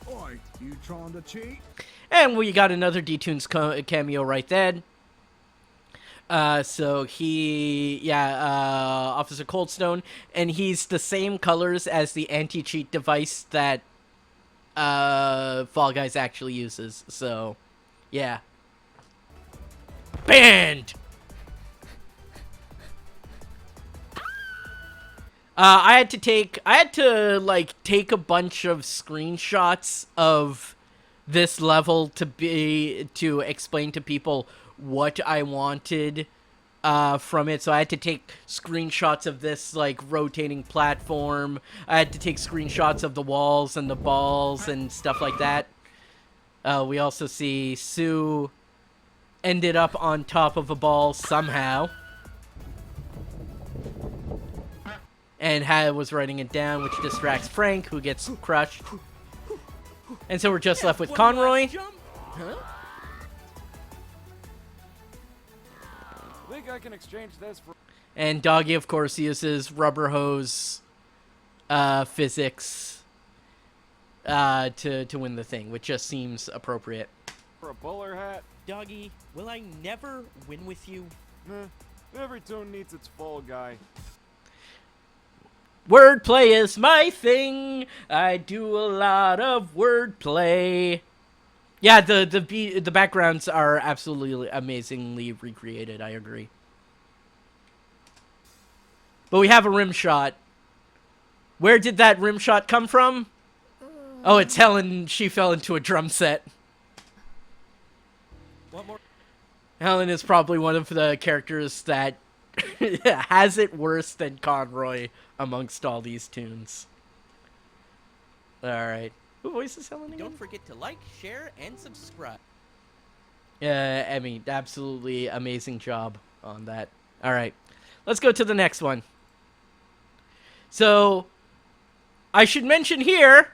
[SPEAKER 10] Oi, you trying to cheat?
[SPEAKER 1] And we got another D-Toons cameo right then. So Officer Coldstone, and he's the same colors as the anti-cheat device that Fall Guys actually uses. So, yeah. Banned! I had to take a bunch of screenshots of this level to explain to people what I wanted from it. So I had to take screenshots of this like rotating platform. I had to take screenshots of the walls and the balls and stuff like that. We also see Sue ended up on top of a ball somehow. And was writing it down, which distracts Frank, who gets crushed. And so we're just left with Conroy.
[SPEAKER 9] Huh?
[SPEAKER 8] I think I can exchange this for...
[SPEAKER 1] And Doggy, of course, uses rubber hose physics to win the thing, which just seems appropriate.
[SPEAKER 8] For a bowler hat?
[SPEAKER 9] Doggy, will I never win with you?
[SPEAKER 8] Nah, every toon needs its fall guy.
[SPEAKER 1] Wordplay is my thing. I do a lot of wordplay. Yeah, the backgrounds are absolutely amazingly recreated. I agree. But we have a rim shot. Where did that rim shot come from? Oh, it's Helen. She fell into a drum set.
[SPEAKER 9] What more?
[SPEAKER 1] Helen is probably one of the characters that has it worse than Conroy amongst all these tunes. Alright. Who voices Helen again?
[SPEAKER 9] Don't forget to like, share, and subscribe.
[SPEAKER 1] I mean, absolutely amazing job on that. Alright. Let's go to the next one. So, I should mention here,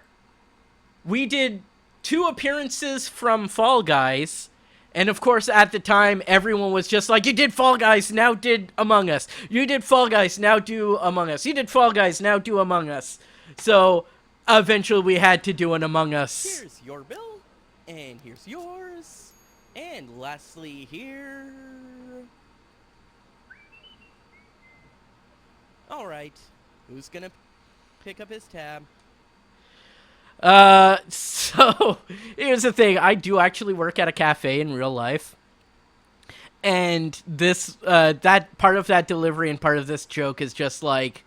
[SPEAKER 1] we did 2 appearances from Fall Guys. And of course, at the time, everyone was just like, you did Fall Guys, now did Among Us. You did Fall Guys, now do Among Us. You did Fall Guys, now do Among Us. So, eventually we had to do an Among Us.
[SPEAKER 9] Here's your bill, and here's yours, and lastly here... Alright, who's gonna pick up his tab?
[SPEAKER 1] So, here's the thing. I do actually work at a cafe in real life. And this, that part of that delivery and part of this joke is just like,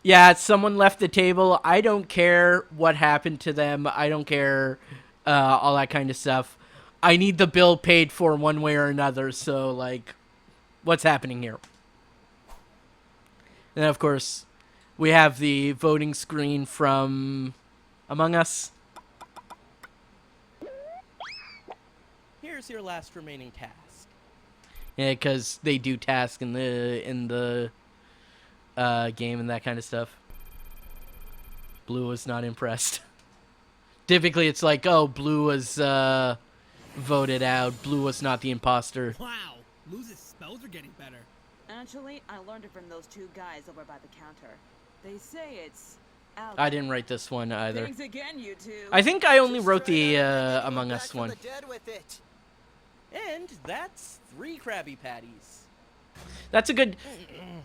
[SPEAKER 1] yeah, someone left the table. I don't care what happened to them. I don't care, all that kind of stuff. I need the bill paid for one way or another. So, like, what's happening here? And of course, we have the voting screen from Among Us.
[SPEAKER 9] Here's your last remaining task.
[SPEAKER 1] Yeah, because they do task in the game and that kind of stuff. Blue was not impressed. Typically, it's like, oh, Blue was voted out. Blue was not the imposter.
[SPEAKER 12] Wow, Luz's spells are getting better.
[SPEAKER 13] Actually, I learned it from those 2 guys over by the counter. They say it's out.
[SPEAKER 1] I didn't write this one either.
[SPEAKER 13] Thanks again, you two.
[SPEAKER 1] I think I only wrote the Among Us one.
[SPEAKER 9] And that's 3 Krabby Patties.
[SPEAKER 1] That's a good...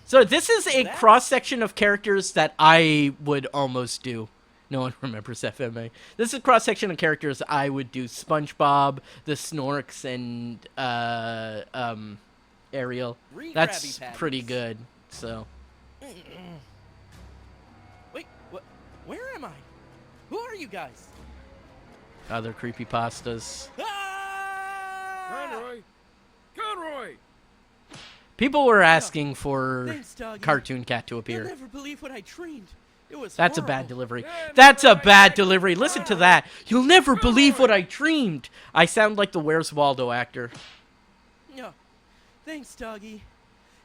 [SPEAKER 1] So this is a cross-section of characters that I would almost do. No one remembers FMA. This is a cross-section of characters I would do. SpongeBob, the Snorks, and Ariel. That's pretty good, so...
[SPEAKER 9] Wait, where am I? Who are you guys?
[SPEAKER 1] Other creepypastas.
[SPEAKER 8] Conroy! Conroy!
[SPEAKER 1] People were asking for
[SPEAKER 9] Thanks, Doggy.
[SPEAKER 1] Cartoon Cat to
[SPEAKER 9] You'll
[SPEAKER 1] appear.
[SPEAKER 9] never believe what I dreamed. It was
[SPEAKER 1] That's a
[SPEAKER 9] horrible.
[SPEAKER 1] bad delivery. That's a bad delivery. Listen to that. You'll never believe what I dreamed. I sound like the Where's Waldo actor.
[SPEAKER 9] No. Thanks, Doggy.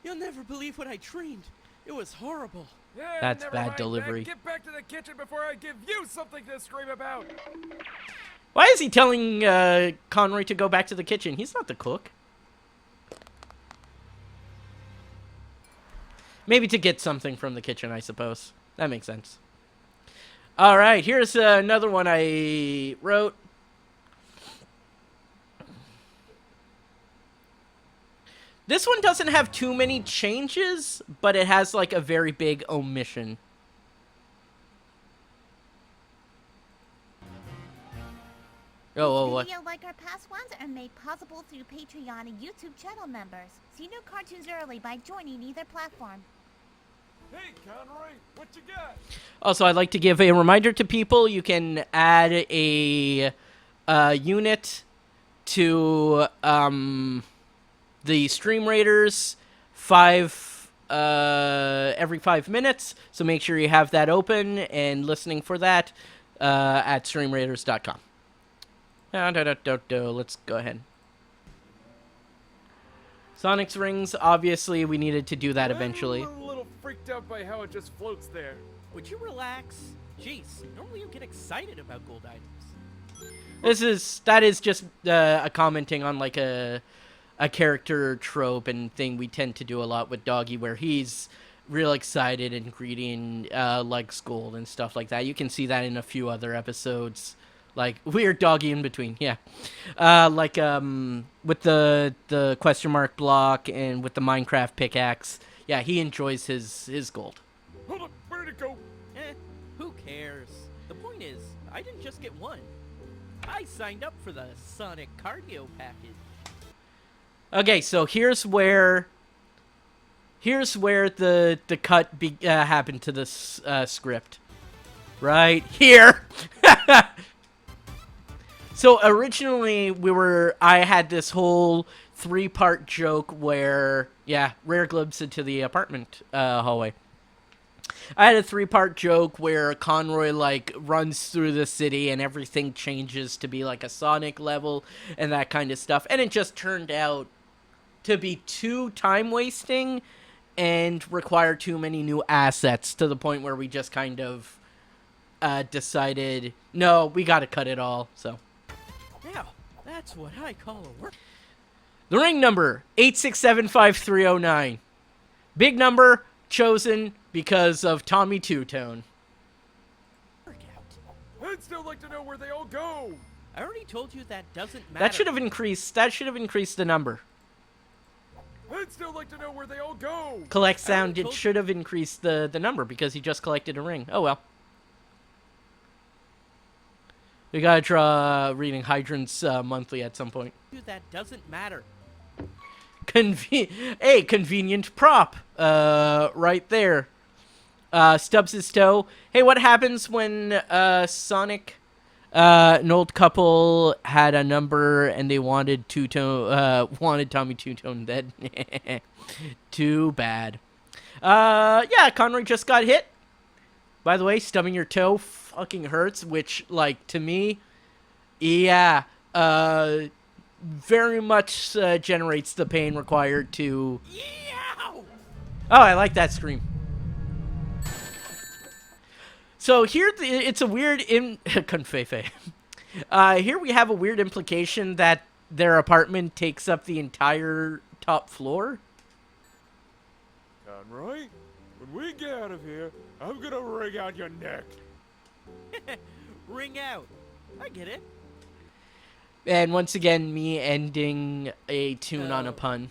[SPEAKER 9] You'll never believe what I dreamed. It was horrible.
[SPEAKER 8] Yeah,
[SPEAKER 1] That's
[SPEAKER 8] never
[SPEAKER 1] bad
[SPEAKER 8] mind,
[SPEAKER 1] delivery.
[SPEAKER 8] Man. Get back to the kitchen before I give you something to scream about.
[SPEAKER 1] Why is he telling Conroy to go back to the kitchen? He's not the cook. Maybe to get something from the kitchen, I suppose. That makes sense. All right, here's another one I wrote. This one doesn't have too many changes, but it has like a very big omission. Oh, what?
[SPEAKER 4] Video like our past ones are made possible through Patreon and YouTube channel members. See new cartoons early by joining either platform.
[SPEAKER 8] Hey, Conroy, what you got?
[SPEAKER 1] Also, I'd like to give a reminder to people. You can add a unit to the Stream Raiders every 5 minutes. So make sure you have that open and listening for that at streamraiders.com. Let's go ahead. Sonic's rings, obviously, we needed to do that eventually.
[SPEAKER 8] I'm a little freaked out by how it just floats there.
[SPEAKER 9] Would you relax? Jeez, normally you get excited about gold items.
[SPEAKER 1] That is just a commenting on like a character trope and thing we tend to do a lot with Doggy, where he's real excited and greedy and likes gold and stuff like that. You can see that in a few other episodes. Like weird doggy in between, yeah. With the question mark block and with the Minecraft pickaxe, yeah, he enjoys his gold.
[SPEAKER 8] Hold up, where'd it go?
[SPEAKER 9] Who cares? The point is, I didn't just get one. I signed up for the Sonic cardio package.
[SPEAKER 1] Okay, so here's where the cut happened to this script. Right here. So originally I had this whole 3-part joke where, yeah, rare glimpse into the apartment hallway. I had a 3-part joke where Conroy, like, runs through the city and everything changes to be like a Sonic level and that kind of stuff. And it just turned out to be too time-wasting and require too many new assets to the point where we just kind of decided, no, we gotta cut it all, so.
[SPEAKER 9] Now, that's what I call a work.
[SPEAKER 1] The ring number, 8675309. Big number, chosen because of Tommy Two-Tone.
[SPEAKER 8] I'd still like to know where they all go.
[SPEAKER 9] I already told you that doesn't matter.
[SPEAKER 1] That should have increased the number.
[SPEAKER 8] I'd still like to know where they all go.
[SPEAKER 1] Collect sound, it should have increased the number because he just collected a ring. Oh well. We gotta draw reading hydrants monthly at some point.
[SPEAKER 9] That doesn't matter.
[SPEAKER 1] Convenient prop. Right there. Stubs his toe. Hey, what happens when Sonic, an old couple had a number and they wanted Tommy Two-Tone dead? Too bad. Yeah, Conroy just got hit. By the way, stubbing your toe fucking hurts, which, like, to me, yeah, very much generates the pain required to...
[SPEAKER 9] Yow!
[SPEAKER 1] Oh, I like that scream. So here, it's a weird... Confefe. Here we have a weird implication that their apartment takes up the entire top floor.
[SPEAKER 8] Conroy, when we get out of here, I'm gonna wring out your neck.
[SPEAKER 9] Ring out. I get it.
[SPEAKER 1] And once again, me ending a tune on a pun.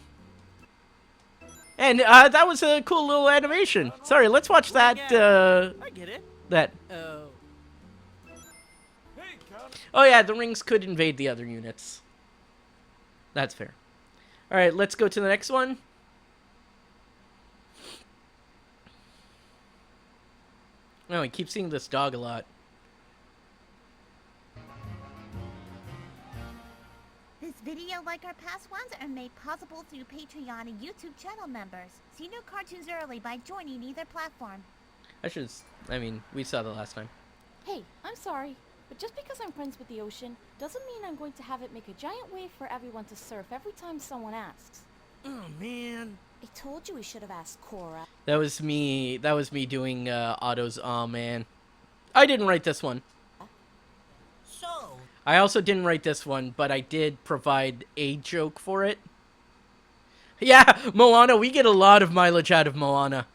[SPEAKER 1] And that was a cool little animation. Sorry, let's watch that.
[SPEAKER 9] I get it.
[SPEAKER 1] That.
[SPEAKER 9] Oh.
[SPEAKER 8] Hey, Con.
[SPEAKER 1] Oh yeah, the rings could invade the other units. That's fair. All right, let's go to the next one. Oh, we keep seeing this dog a lot.
[SPEAKER 4] This video, like our past ones, are made possible through Patreon and YouTube channel members. See new cartoons early by joining either platform.
[SPEAKER 1] I mean, we saw the last time.
[SPEAKER 7] Hey, I'm sorry, but just because I'm friends with the ocean doesn't mean I'm going to have it make a giant wave for everyone to surf every time someone asks.
[SPEAKER 9] Oh, man.
[SPEAKER 7] I told you we should have asked Cora.
[SPEAKER 1] That was me doing Otto's "Aw, man." I didn't write this one.
[SPEAKER 14] So,
[SPEAKER 1] I also didn't write this one, but I did provide a joke for it. Yeah, Moana, we get a lot of mileage out of Moana.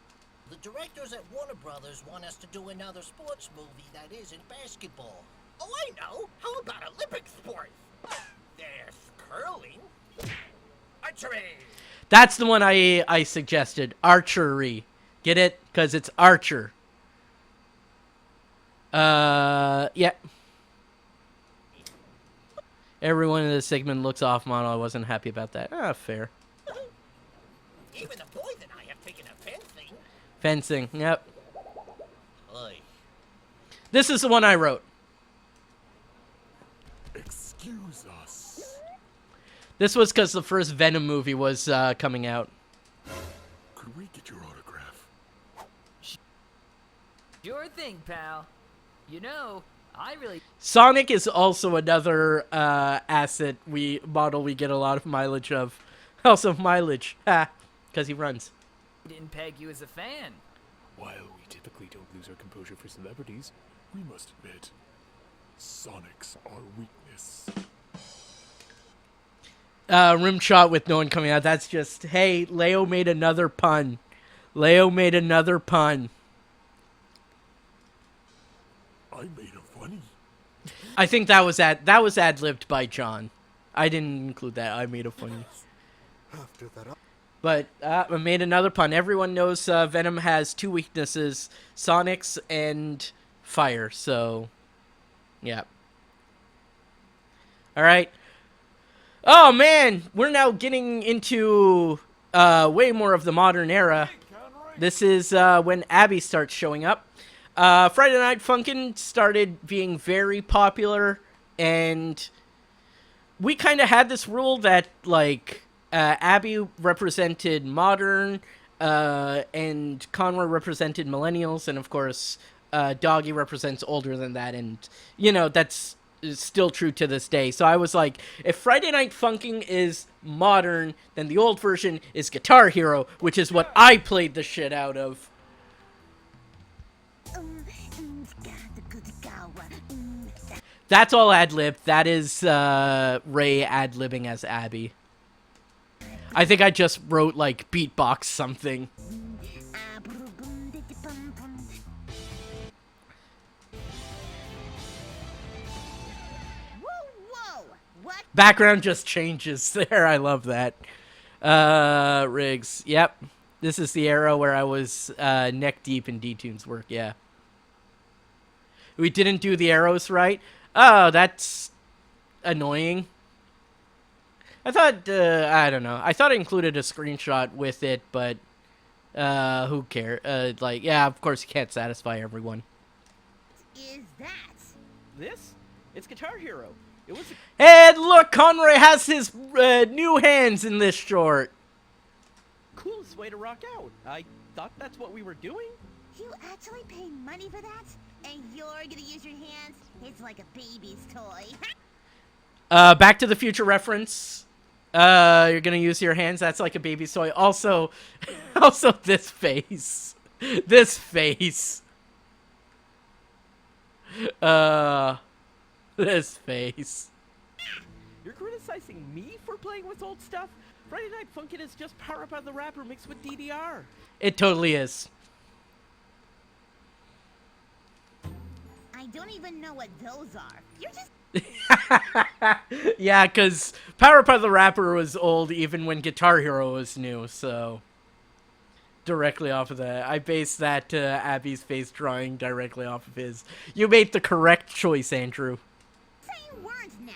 [SPEAKER 14] the directors at Warner Brothers want us to do another sports movie that isn't basketball. Oh, I know! How about Olympic sports? There's curling. Archery!
[SPEAKER 1] That's the one I suggested. Archery. Get it? Because it's Archer. Yeah. Everyone in this segment looks off model. I wasn't happy about that. Ah, fair.
[SPEAKER 14] Even the boys and I have taken a fencing.
[SPEAKER 1] Fencing. Yep.
[SPEAKER 14] Oy.
[SPEAKER 1] This is the one I wrote.
[SPEAKER 10] Excuse us.
[SPEAKER 1] This was because the first Venom movie was coming out.
[SPEAKER 10] Could we get your autograph?
[SPEAKER 5] Sure thing, pal. You know, I really
[SPEAKER 1] Sonic is also another model we get a lot of mileage of. Also mileage. Ha. Because he runs.
[SPEAKER 5] didn't peg you as a fan.
[SPEAKER 8] While we typically don't lose our composure for celebrities,
[SPEAKER 10] We must admit, Sonic's our weakness.
[SPEAKER 1] Rim shot with no one coming out. That's just, hey, Leo made another pun. Leo made another pun.
[SPEAKER 3] I made a funny.
[SPEAKER 1] I think that was ad-libbed by John. I didn't include that. I made a funny.
[SPEAKER 11] After that,
[SPEAKER 1] But I made another pun. Everyone knows Venom has two weaknesses, Sonics and fire. So, yeah. All right. Oh, man. We're now getting into way more of the modern era. This is when Abby starts showing up. Friday Night Funkin' started being very popular, and we kind of had this rule that, like, Abby represented modern, and Conroy represented millennials, and of course, Doggy represents older than that, and, you know, that's still true to this day. So I was like, if Friday Night Funkin' is modern, then the old version is Guitar Hero, which is what I played the shit out of. That's all ad-lib. That is Ray ad-libbing as Abby. I think I just wrote, like, beatbox something. Background just changes there. I love that. Riggs. Yep. This is the era where I was neck deep in D-Tune's work, yeah. We didn't do the arrows right. Oh, that's annoying. I thought, I don't know. I thought I included a screenshot with it, but who cares? Like, yeah, of course you can't satisfy everyone.
[SPEAKER 4] Is that?
[SPEAKER 9] This? It's Guitar Hero. It was.
[SPEAKER 1] And look, Conroy has his new hands in this short.
[SPEAKER 9] Coolest way to rock out. I thought that's what we were doing.
[SPEAKER 4] You actually pay money for that? And you're gonna use your hands? It's like a baby's toy.
[SPEAKER 1] Back to the Future reference. You're gonna use your hands. That's like a baby's toy. Also, also this face. This face. This face.
[SPEAKER 9] You're criticizing me for playing with old stuff? Friday Night Funkin' is just Power Up on the Rapper mixed with DDR.
[SPEAKER 1] It totally is.
[SPEAKER 4] I don't even know what those are. You're just...
[SPEAKER 1] Yeah, because Power Up the Rapper was old even when Guitar Hero was new, so... Directly off of that. I based that Abby's face drawing directly off of his. You made the correct choice, Andrew.
[SPEAKER 4] Saying words now.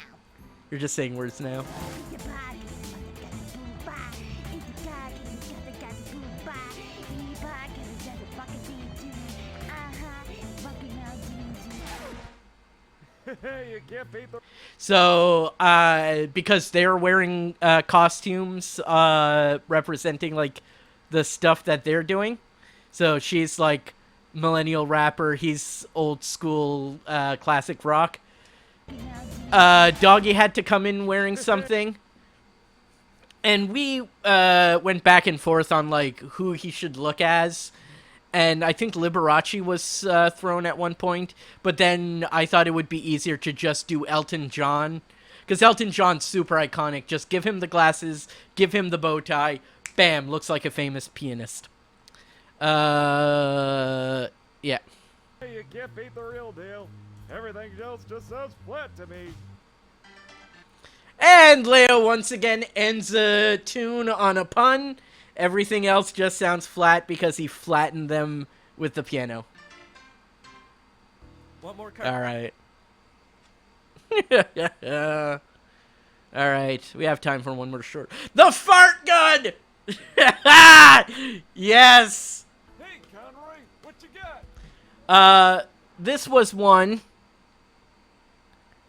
[SPEAKER 1] You're just saying words now.
[SPEAKER 8] You can't beat the...
[SPEAKER 1] So, because they're wearing costumes representing, like, the stuff that they're doing. So she's, like, millennial rapper. He's old school classic rock. Doggy had to come in wearing something. And we went back and forth on, like, who he should look as. And I think Liberace was thrown at one point. But then I thought it would be easier to just do Elton John. Because Elton John's super iconic. Just give him the glasses, give him the bow tie. Bam, looks like a famous pianist. Yeah.
[SPEAKER 8] You can't beat the real deal. Everything else just sounds flat to me.
[SPEAKER 1] And Leo once again ends a tune on a pun. Everything else just sounds flat because he flattened them with the piano.
[SPEAKER 9] One more card.
[SPEAKER 1] Alright. Alright, we have time for one more short. The fart gun! Yes!
[SPEAKER 8] Hey, Conroy, what you got?
[SPEAKER 1] This was one.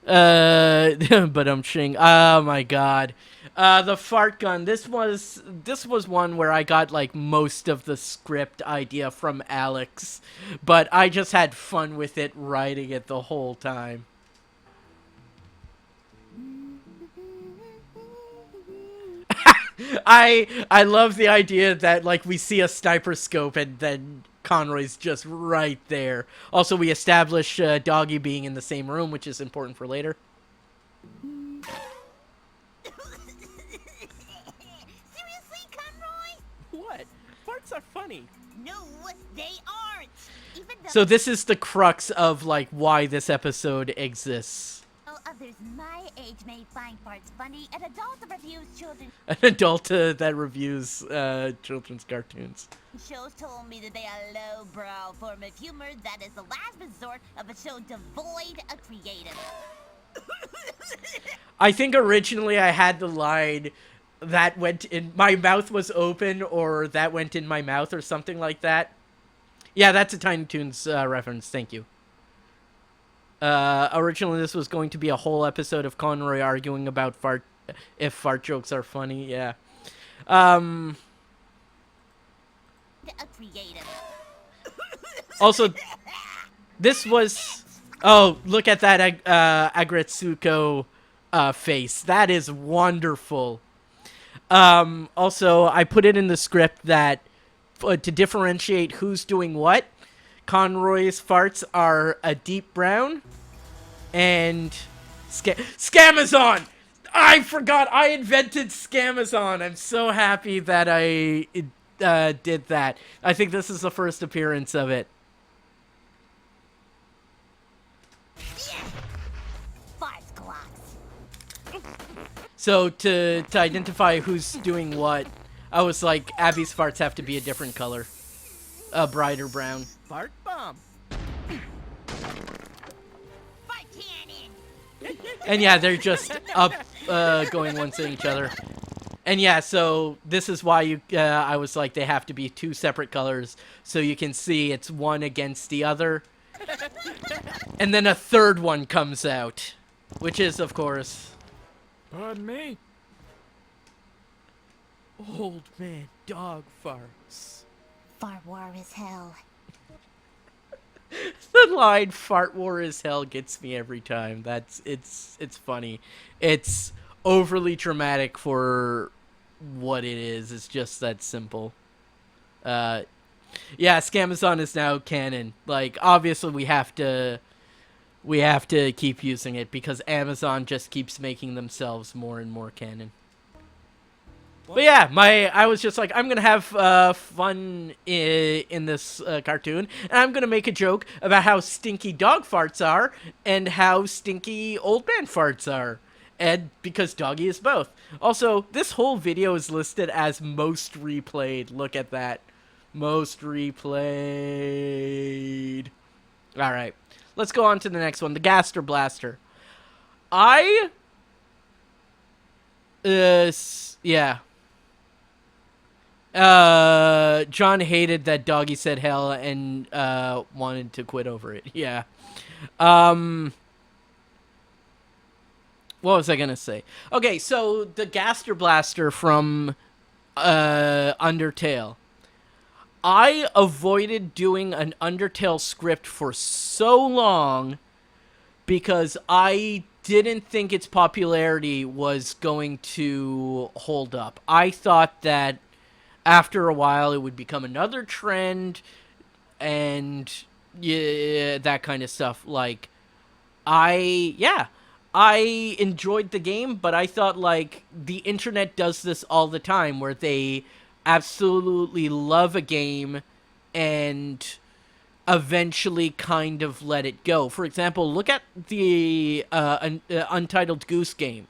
[SPEAKER 1] But I'm shing. Oh my god. The fart gun. This was one where I got like most of the script idea from Alex, but I just had fun with it, writing it the whole time. I love the idea that like we see a sniper scope and then Conroy's just right there. Also, we establish Doggy being in the same room, which is important for later.
[SPEAKER 4] Seriously, Conroy?
[SPEAKER 9] What? Farts are fun
[SPEAKER 12] funny.
[SPEAKER 4] No, they aren't. Even though
[SPEAKER 1] So this is the crux of, like, why this episode exists.
[SPEAKER 4] others my age may find farts funny, an adult reviews children's
[SPEAKER 1] An adult that reviews children's cartoons.
[SPEAKER 4] shows told me that they are lowbrow form of humor that is the last resort of a show devoid of creative.
[SPEAKER 1] I think originally I had the line that went in my mouth was open, or that went in my mouth, or something like that. Yeah, that's a Tiny Toons reference. Thank you. Originally this was going to be a whole episode of Conroy arguing about if fart jokes are funny. Yeah. Also, this was... Oh, look at that Agretsuko face. That is wonderful. Also, I put it in the script that to differentiate who's doing what, Conroy's farts are a deep brown, and Scamazon! I forgot I invented Scamazon. I'm so happy that I did that. I think this is the first appearance of it. So to identify who's doing what, I was like, Abby's farts have to be a different color. A brighter brown.
[SPEAKER 12] Fart bomb.
[SPEAKER 1] And yeah, they're just up, going once at each other. And yeah, so this is why I was like, they have to be two separate colors, so you can see it's one against the other. And then a third one comes out, which is, of course...
[SPEAKER 8] Pardon me?
[SPEAKER 12] Old man dog farts.
[SPEAKER 4] Fart war is hell.
[SPEAKER 1] The line "fart war is hell" gets me every time. It's funny. It's overly dramatic for what it is. It's just that simple. Yeah, Scamazon is now canon. Like, obviously we have to keep using it because Amazon just keeps making themselves more and more canon. But yeah, I was just like, I'm gonna have fun in this cartoon, and I'm gonna make a joke about how stinky dog farts are and how stinky old man farts are, and because Doggy is both. Also, this whole video is listed as most replayed. Look at that, most replayed. All right, let's go on to the next one, the Gaster Blaster. Yeah. John hated that Doggy said hell and wanted to quit over it. Yeah. What was I gonna say? Okay, so the Gaster Blaster from Undertale. I avoided doing an Undertale script for so long because I didn't think its popularity was going to hold up. I thought that after a while, it would become another trend, and yeah, that kind of stuff. Like, I enjoyed the game, but I thought, like, the internet does this all the time, where they absolutely love a game and eventually kind of let it go. For example, look at the Untitled Goose Game.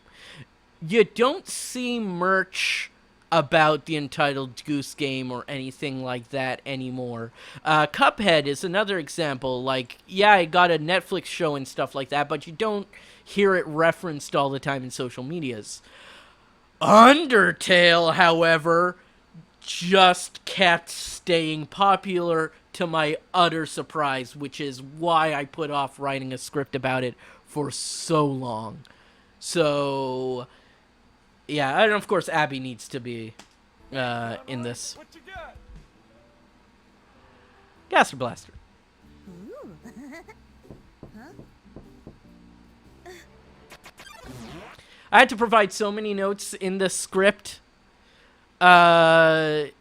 [SPEAKER 1] You don't see merch about the Untitled Goose Game or anything like that anymore. Cuphead is another example. Like, yeah, I got a Netflix show and stuff like that, but you don't hear it referenced all the time in social medias. Undertale, however, just kept staying popular to my utter surprise, which is why I put off writing a script about it for so long. So... yeah, and of course Abby needs to be in this.
[SPEAKER 8] What you got?
[SPEAKER 1] Gaster Blaster. I had to provide so many notes in the script. I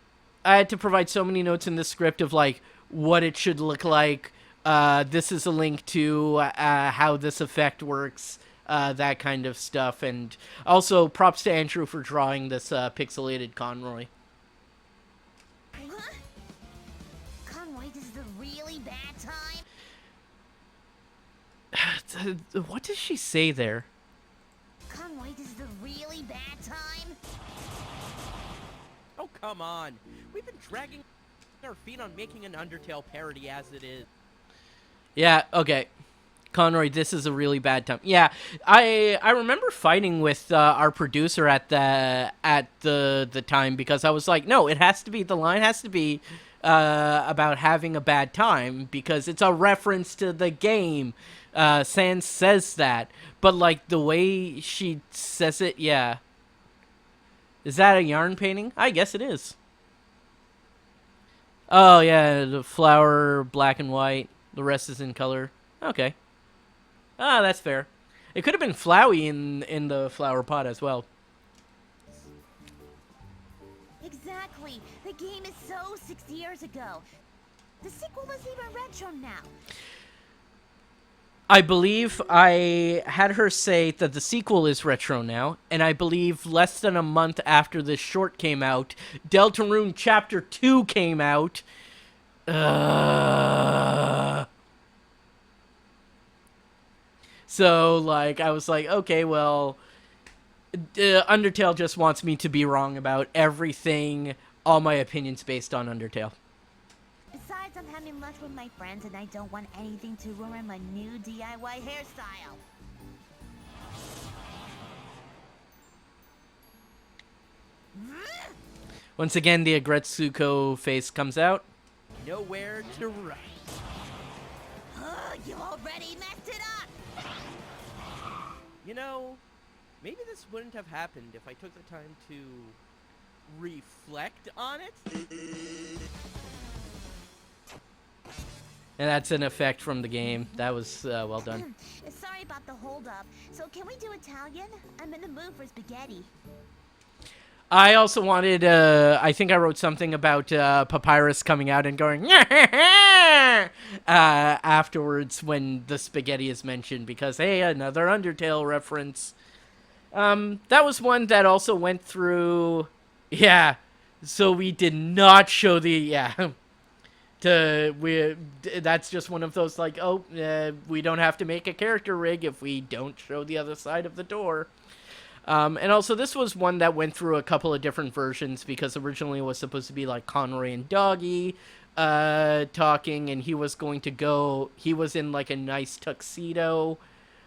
[SPEAKER 1] had to provide so many notes in the script of like what it should look like. This is a link to how this effect works. That kind of stuff, and also props to Andrew for drawing this pixelated Conroy.
[SPEAKER 4] bad time?
[SPEAKER 1] What does she say there?
[SPEAKER 4] Conroy, this is a really bad time?
[SPEAKER 12] Oh, come on. We've been dragging our feet on making an Undertale parody as it is.
[SPEAKER 1] Yeah, okay. Conroy, this is a really bad time. Yeah, I remember fighting with our producer at the time because I was like, no, it has to be, the line has to be about having a bad time because it's a reference to the game. Sans says that, but like the way she says it, yeah. Is that a yarn painting? I guess it is. Oh yeah, the flower black and white. The rest is in color. Okay. Ah, that's fair. It could have been Flowey in the flower pot as well.
[SPEAKER 4] Exactly. The game is so 6 years ago. The sequel was even retro now.
[SPEAKER 1] I believe I had her say that the sequel is retro now, and I believe less than a month after this short came out, Deltarune Chapter 2 came out. So, like, I was like, okay, well, Undertale just wants me to be wrong about everything, all my opinions based on Undertale.
[SPEAKER 4] Besides, I'm having lunch with my friends and I don't want anything to ruin my new DIY hairstyle.
[SPEAKER 1] Once again, the Agretsuko face comes out.
[SPEAKER 12] Nowhere to run.
[SPEAKER 4] You already messed it up!
[SPEAKER 12] You know, maybe this wouldn't have happened if I took the time to reflect on it.
[SPEAKER 1] And that's an effect from the game. That was well done.
[SPEAKER 4] Sorry about the holdup. So can we do Italian? I'm in the mood for spaghetti.
[SPEAKER 1] I also wanted, I think I wrote something about Papyrus coming out and going, afterwards when the spaghetti is mentioned, because, hey, another Undertale reference. That was one that also went through, yeah, so we did not show the, yeah, that's just one of those, like, oh, we don't have to make a character rig if we don't show the other side of the door. And also, this was one that went through a couple of different versions, because originally it was supposed to be, like, Conroy and Doggy talking, and he was going to go, he was in, like, a nice tuxedo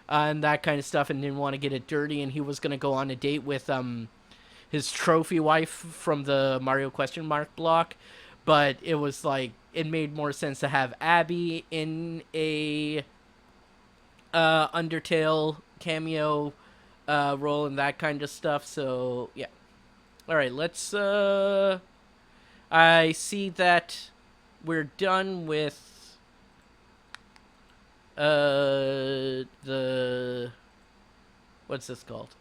[SPEAKER 1] and that kind of stuff, and didn't want to get it dirty, and he was going to go on a date with his trophy wife from the Mario question mark block, but it was, like, it made more sense to have Abby in a Undertale cameo role and that kind of stuff, so yeah. Alright, let's I see that we're done with the, what's this called?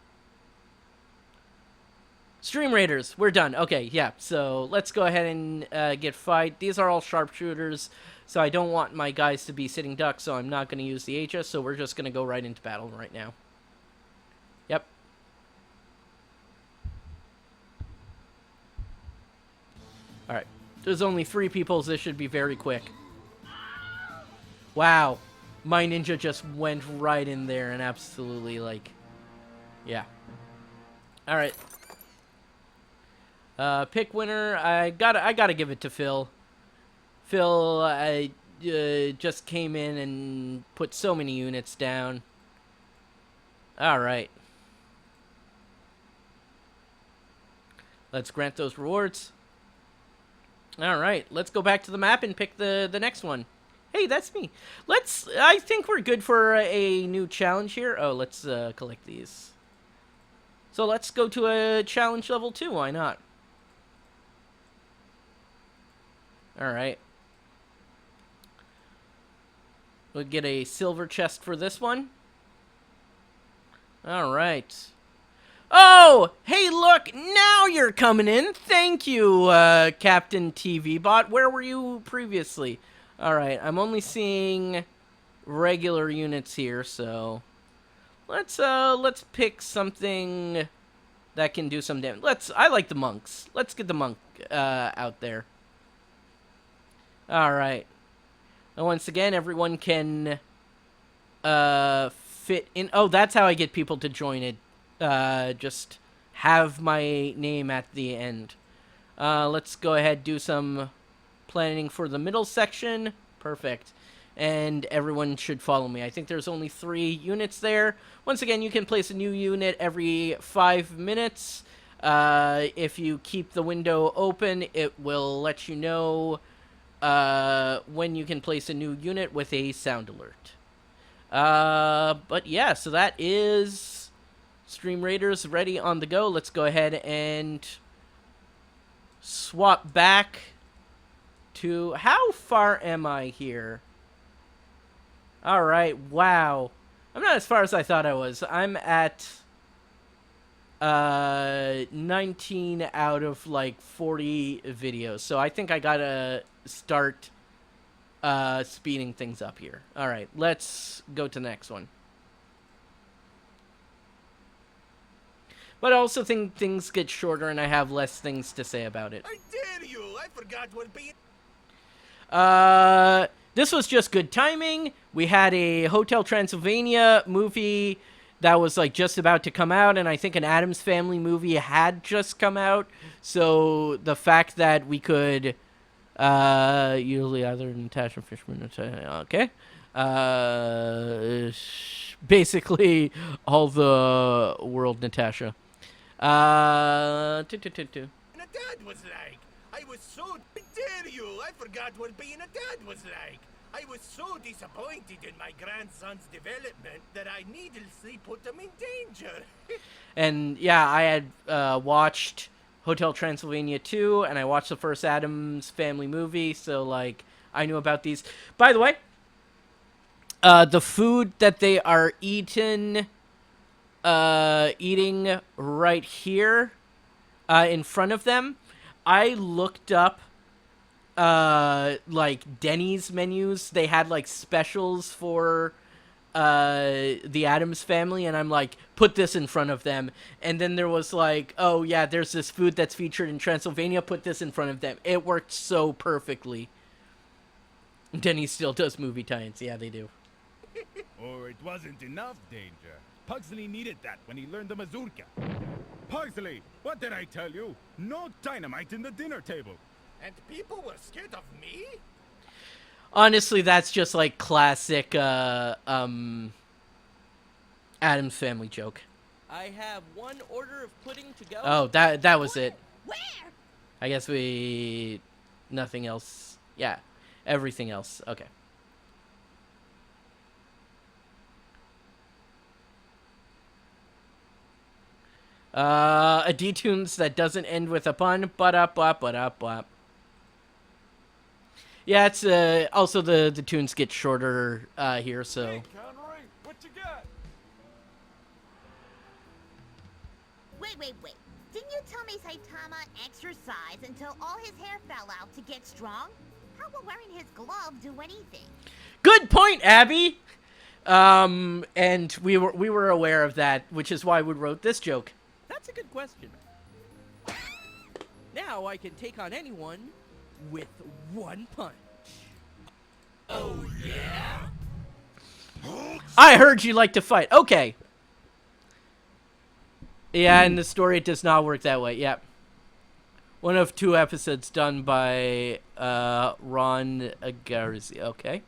[SPEAKER 1] Stream Raiders. We're done. Okay, yeah, so let's go ahead and get fight. These are all sharpshooters, so I don't want my guys to be sitting ducks, so I'm not going to use the HS, so we're just going to go right into battle right now. Yep. Alright. There's only 3 people, so this should be very quick. Wow. My ninja just went right in there and absolutely, like... Yeah. Alright. Pick winner. I gotta give it to Phil. Phil just came in and put so many units down. Alright. Let's grant those rewards. Alright, let's go back to the map and pick the next one. Hey, that's me. I think we're good for a new challenge here. Oh, let's collect these. So let's go to a challenge level 2, why not? Alright. We'll get a silver chest for this one. Alright. Oh! Hey, look! Now you're coming in! Thank you, Captain TV Bot. Where were you previously? Alright, I'm only seeing regular units here, so... Let's pick something that can do some damage. I like the monks. Let's get the monk, out there. Alright. And once again, everyone can fit in. Oh, that's how I get people to join it. Just have my name at the end. Let's go ahead, do some planning for the middle section. Perfect. And everyone should follow me. I think there's only 3 units there. Once again, you can place a new unit every 5 minutes. If you keep the window open, it will let you know when you can place a new unit with a sound alert. But yeah, so that is Stream Raiders ready on the go. Let's go ahead and swap back to... How far am I here? Alright, wow. I'm not as far as I thought I was. I'm at 19 out of like 40 videos. So I think I gotta start speeding things up here. Alright, let's go to the next one. But I also think things get shorter and I have less things to say about it.
[SPEAKER 14] I dare you! I forgot what being...
[SPEAKER 1] This was just good timing. We had a Hotel Transylvania movie that was like just about to come out, and I think an Addams Family movie had just come out. So the fact that we could usually either Natasha Fishman, okay, basically all the world Natasha.
[SPEAKER 14] a dad was like. I was so... I dare you! I forgot what being a dad was like. I was so disappointed in my grandson's development that I needlessly put him in danger.
[SPEAKER 1] And yeah, I had watched Hotel Transylvania 2, and I watched the first Addams Family movie, so like I knew about these. By the way, the food that they are eating right here in front of them, I looked up like Denny's menus. They had like specials for the Addams Family, and I'm like, put this in front of them. And then there was like, oh yeah, there's this food that's featured in Transylvania, put this in front of them. It worked so perfectly. Denny's still does movie tie-ins. Yeah, they do.
[SPEAKER 15] Or it wasn't enough danger. Pugsley needed that when he learned the mazurka. Pugsley, what did I tell you? No dynamite in the dinner table.
[SPEAKER 14] And people were scared of me?
[SPEAKER 1] Honestly, that's just like classic Addams Family joke.
[SPEAKER 12] I have 1 order of pudding to go.
[SPEAKER 1] Oh, that was it.
[SPEAKER 4] Where?
[SPEAKER 1] I guess nothing else. Yeah, everything else. Okay. A D-Tunes that doesn't end with a pun. But-up. Yeah, it's also the tunes get shorter here, so.
[SPEAKER 8] Hey, Conroy, what you got?
[SPEAKER 4] Wait. Didn't you tell me Saitama exercised until all his hair fell out to get strong? How will wearing his glove do anything?
[SPEAKER 1] Good point, Abby. And we were aware of that, which is why we wrote this joke.
[SPEAKER 12] That's a good question. Now I can take on anyone with 1 punch.
[SPEAKER 14] Oh, yeah?
[SPEAKER 1] I heard you like to fight. Okay. Yeah, in the story it does not work that way. Yep. 1 of 2 episodes done by Ron Garzi. Okay.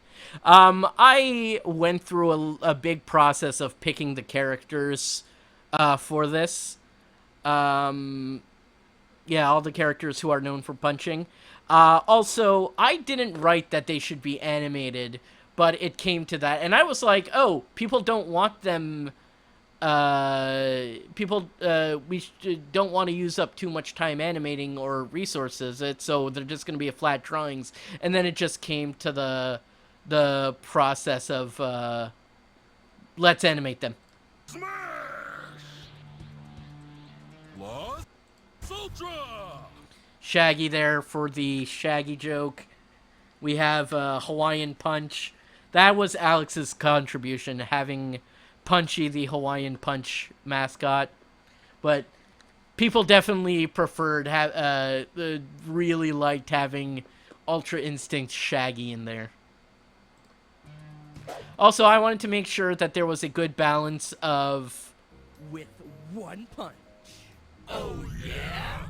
[SPEAKER 1] I went through a big process of picking the characters for this. Yeah, all the characters who are known for punching. Also, I didn't write that they should be animated, but it came to that. And I was like, oh, people don't want them... don't want to use up too much time animating or resources, so they're just going to be flat drawings. And then it just came to the process of, let's animate them.
[SPEAKER 10] Smash! Lost Ultra!
[SPEAKER 1] Shaggy there for the Shaggy joke. We have Hawaiian Punch. That was Alex's contribution, having Punchy the Hawaiian Punch mascot. But people definitely preferred, really liked having Ultra Instinct Shaggy in there. Also, I wanted to make sure that there was a good balance of...
[SPEAKER 12] With one punch.
[SPEAKER 5] Oh, yeah?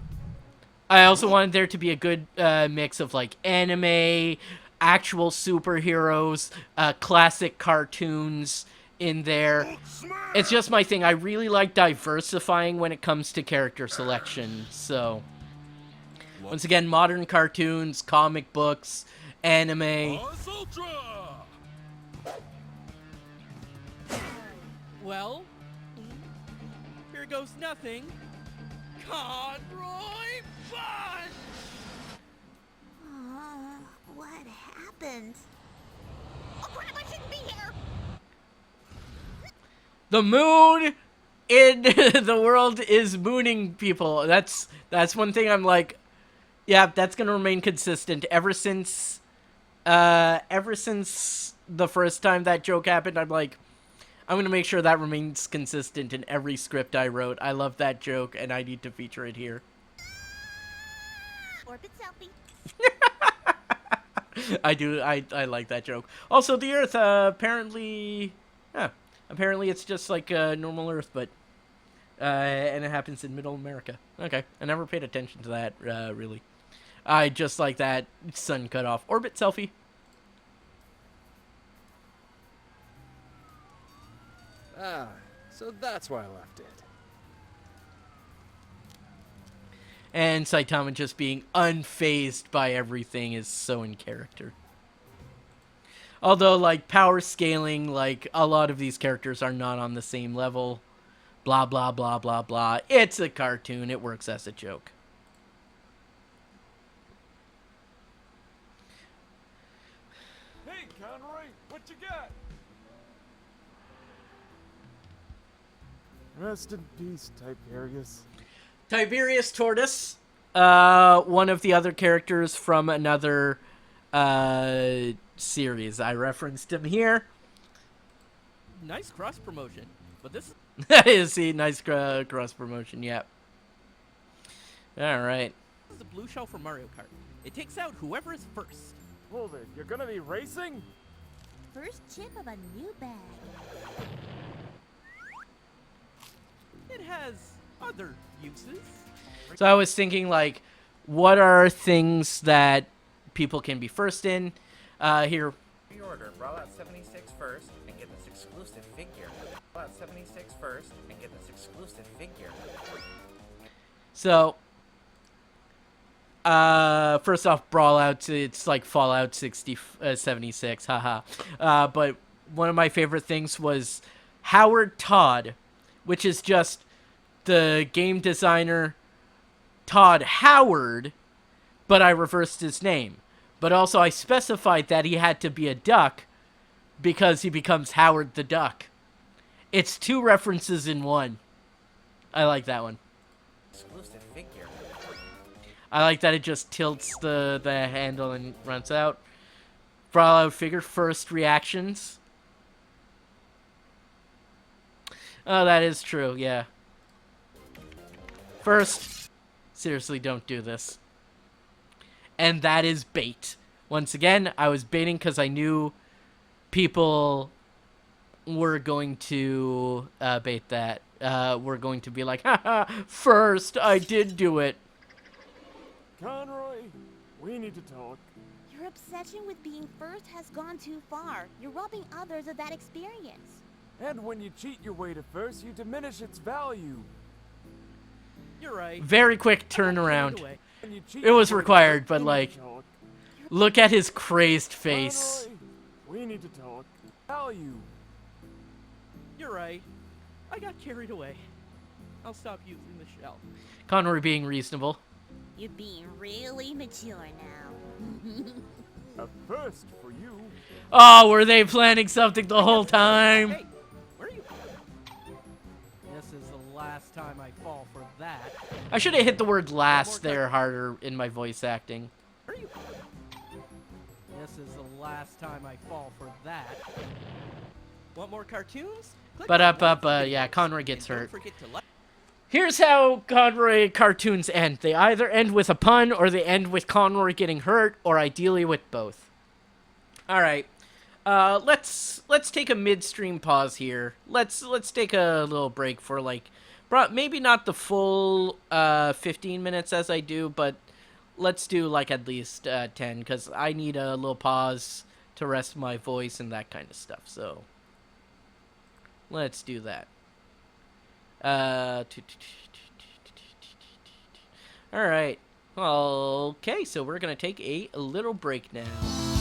[SPEAKER 1] I also wanted there to be a good mix of, like, anime, actual superheroes, classic cartoons in there. It's just my thing. I really like diversifying when it comes to character selection. So, once again, modern cartoons, comic books, anime.
[SPEAKER 12] Well, here goes nothing. Conroy Punch!
[SPEAKER 4] What happened? Oh crap, I shouldn't be here!
[SPEAKER 1] The moon in the world is mooning people. That's one thing I'm like, yeah, that's gonna remain consistent ever since the first time that joke happened. I'm like, I'm gonna make sure that remains consistent in every script I wrote. I love that joke, and I need to feature it here.
[SPEAKER 4] Orbit selfie.
[SPEAKER 1] I do. I like that joke. Also, the Earth apparently it's just like normal Earth, but and it happens in Middle America. Okay, I never paid attention to that really. I just like that sun cut off. Orbit selfie.
[SPEAKER 8] Ah, so that's why I left it.
[SPEAKER 1] And Saitama just being unfazed by everything is so in character. Although, like, power scaling, like, a lot of these characters are not on the same level. Blah, blah, blah, blah, blah. It's a cartoon. It works as a joke.
[SPEAKER 8] Hey, Conroy, what you got? Rest in peace, Tiberius.
[SPEAKER 1] Tiberius Tortoise, one of the other characters from another series. I referenced him here.
[SPEAKER 12] Nice cross promotion, but this
[SPEAKER 1] is he nice cross promotion? Yeah. All right.
[SPEAKER 12] is the blue shell from Mario Kart. It takes out whoever is first.
[SPEAKER 8] Hold it, you're gonna be racing?
[SPEAKER 4] First chip of a new bag.
[SPEAKER 12] It has other uses.
[SPEAKER 1] So I was thinking, like, what are things that people can be first in? Here.
[SPEAKER 16] Pre-order Brawlout 76 first and get this exclusive figure. Brawlout 76 first and get this exclusive figure.
[SPEAKER 1] So, first off, Brawlout, it's like Fallout 76, haha. But one of my favorite things was Howard Todd, which is just the game designer Todd Howard, but I reversed his name. But also I specified that he had to be a duck because he becomes Howard the Duck. It's two references in one. I like that one.
[SPEAKER 16] Exclusive figure.
[SPEAKER 1] I like that it just tilts the handle and runs out. Brawlout figure, first reactions. Oh, that is true, yeah. First, seriously, don't do this. And that is bait. Once again, I was baiting because I knew people were going to bait that. Were going to be like, haha, first, I did do it.
[SPEAKER 8] Conroy, we need to talk.
[SPEAKER 4] Your obsession with being first has gone too far. You're robbing others of that experience.
[SPEAKER 8] And when you cheat your way to first, you diminish its value.
[SPEAKER 12] You're right.
[SPEAKER 1] Very quick turnaround. It was required, but like, look at his crazed face.
[SPEAKER 8] Conroy, we need to talk. Value.
[SPEAKER 12] You're right. I got carried away. I'll stop using the shell.
[SPEAKER 1] Conroy being reasonable.
[SPEAKER 4] You're being really mature now.
[SPEAKER 8] A first for you.
[SPEAKER 1] Oh, were they planning something the whole time?
[SPEAKER 12] Hey, where are you? This is the last time I fall for that.
[SPEAKER 1] I should have hit the word last there harder in my voice acting.
[SPEAKER 12] Where are you? This is the last time I fall for that. Want more cartoons?
[SPEAKER 1] But yeah, Conroy gets hurt. Here's how Conroy cartoons end. They either end with a pun, or they end with Conroy getting hurt, or ideally with both. Alright. let's take a midstream pause here. Let's take a little break for like, maybe not the full 15 minutes as I do, but let's do like at least 10, because I need a little pause to rest my voice and that kind of stuff. So let's do that. All right. Okay, so we're gonna take a little break now.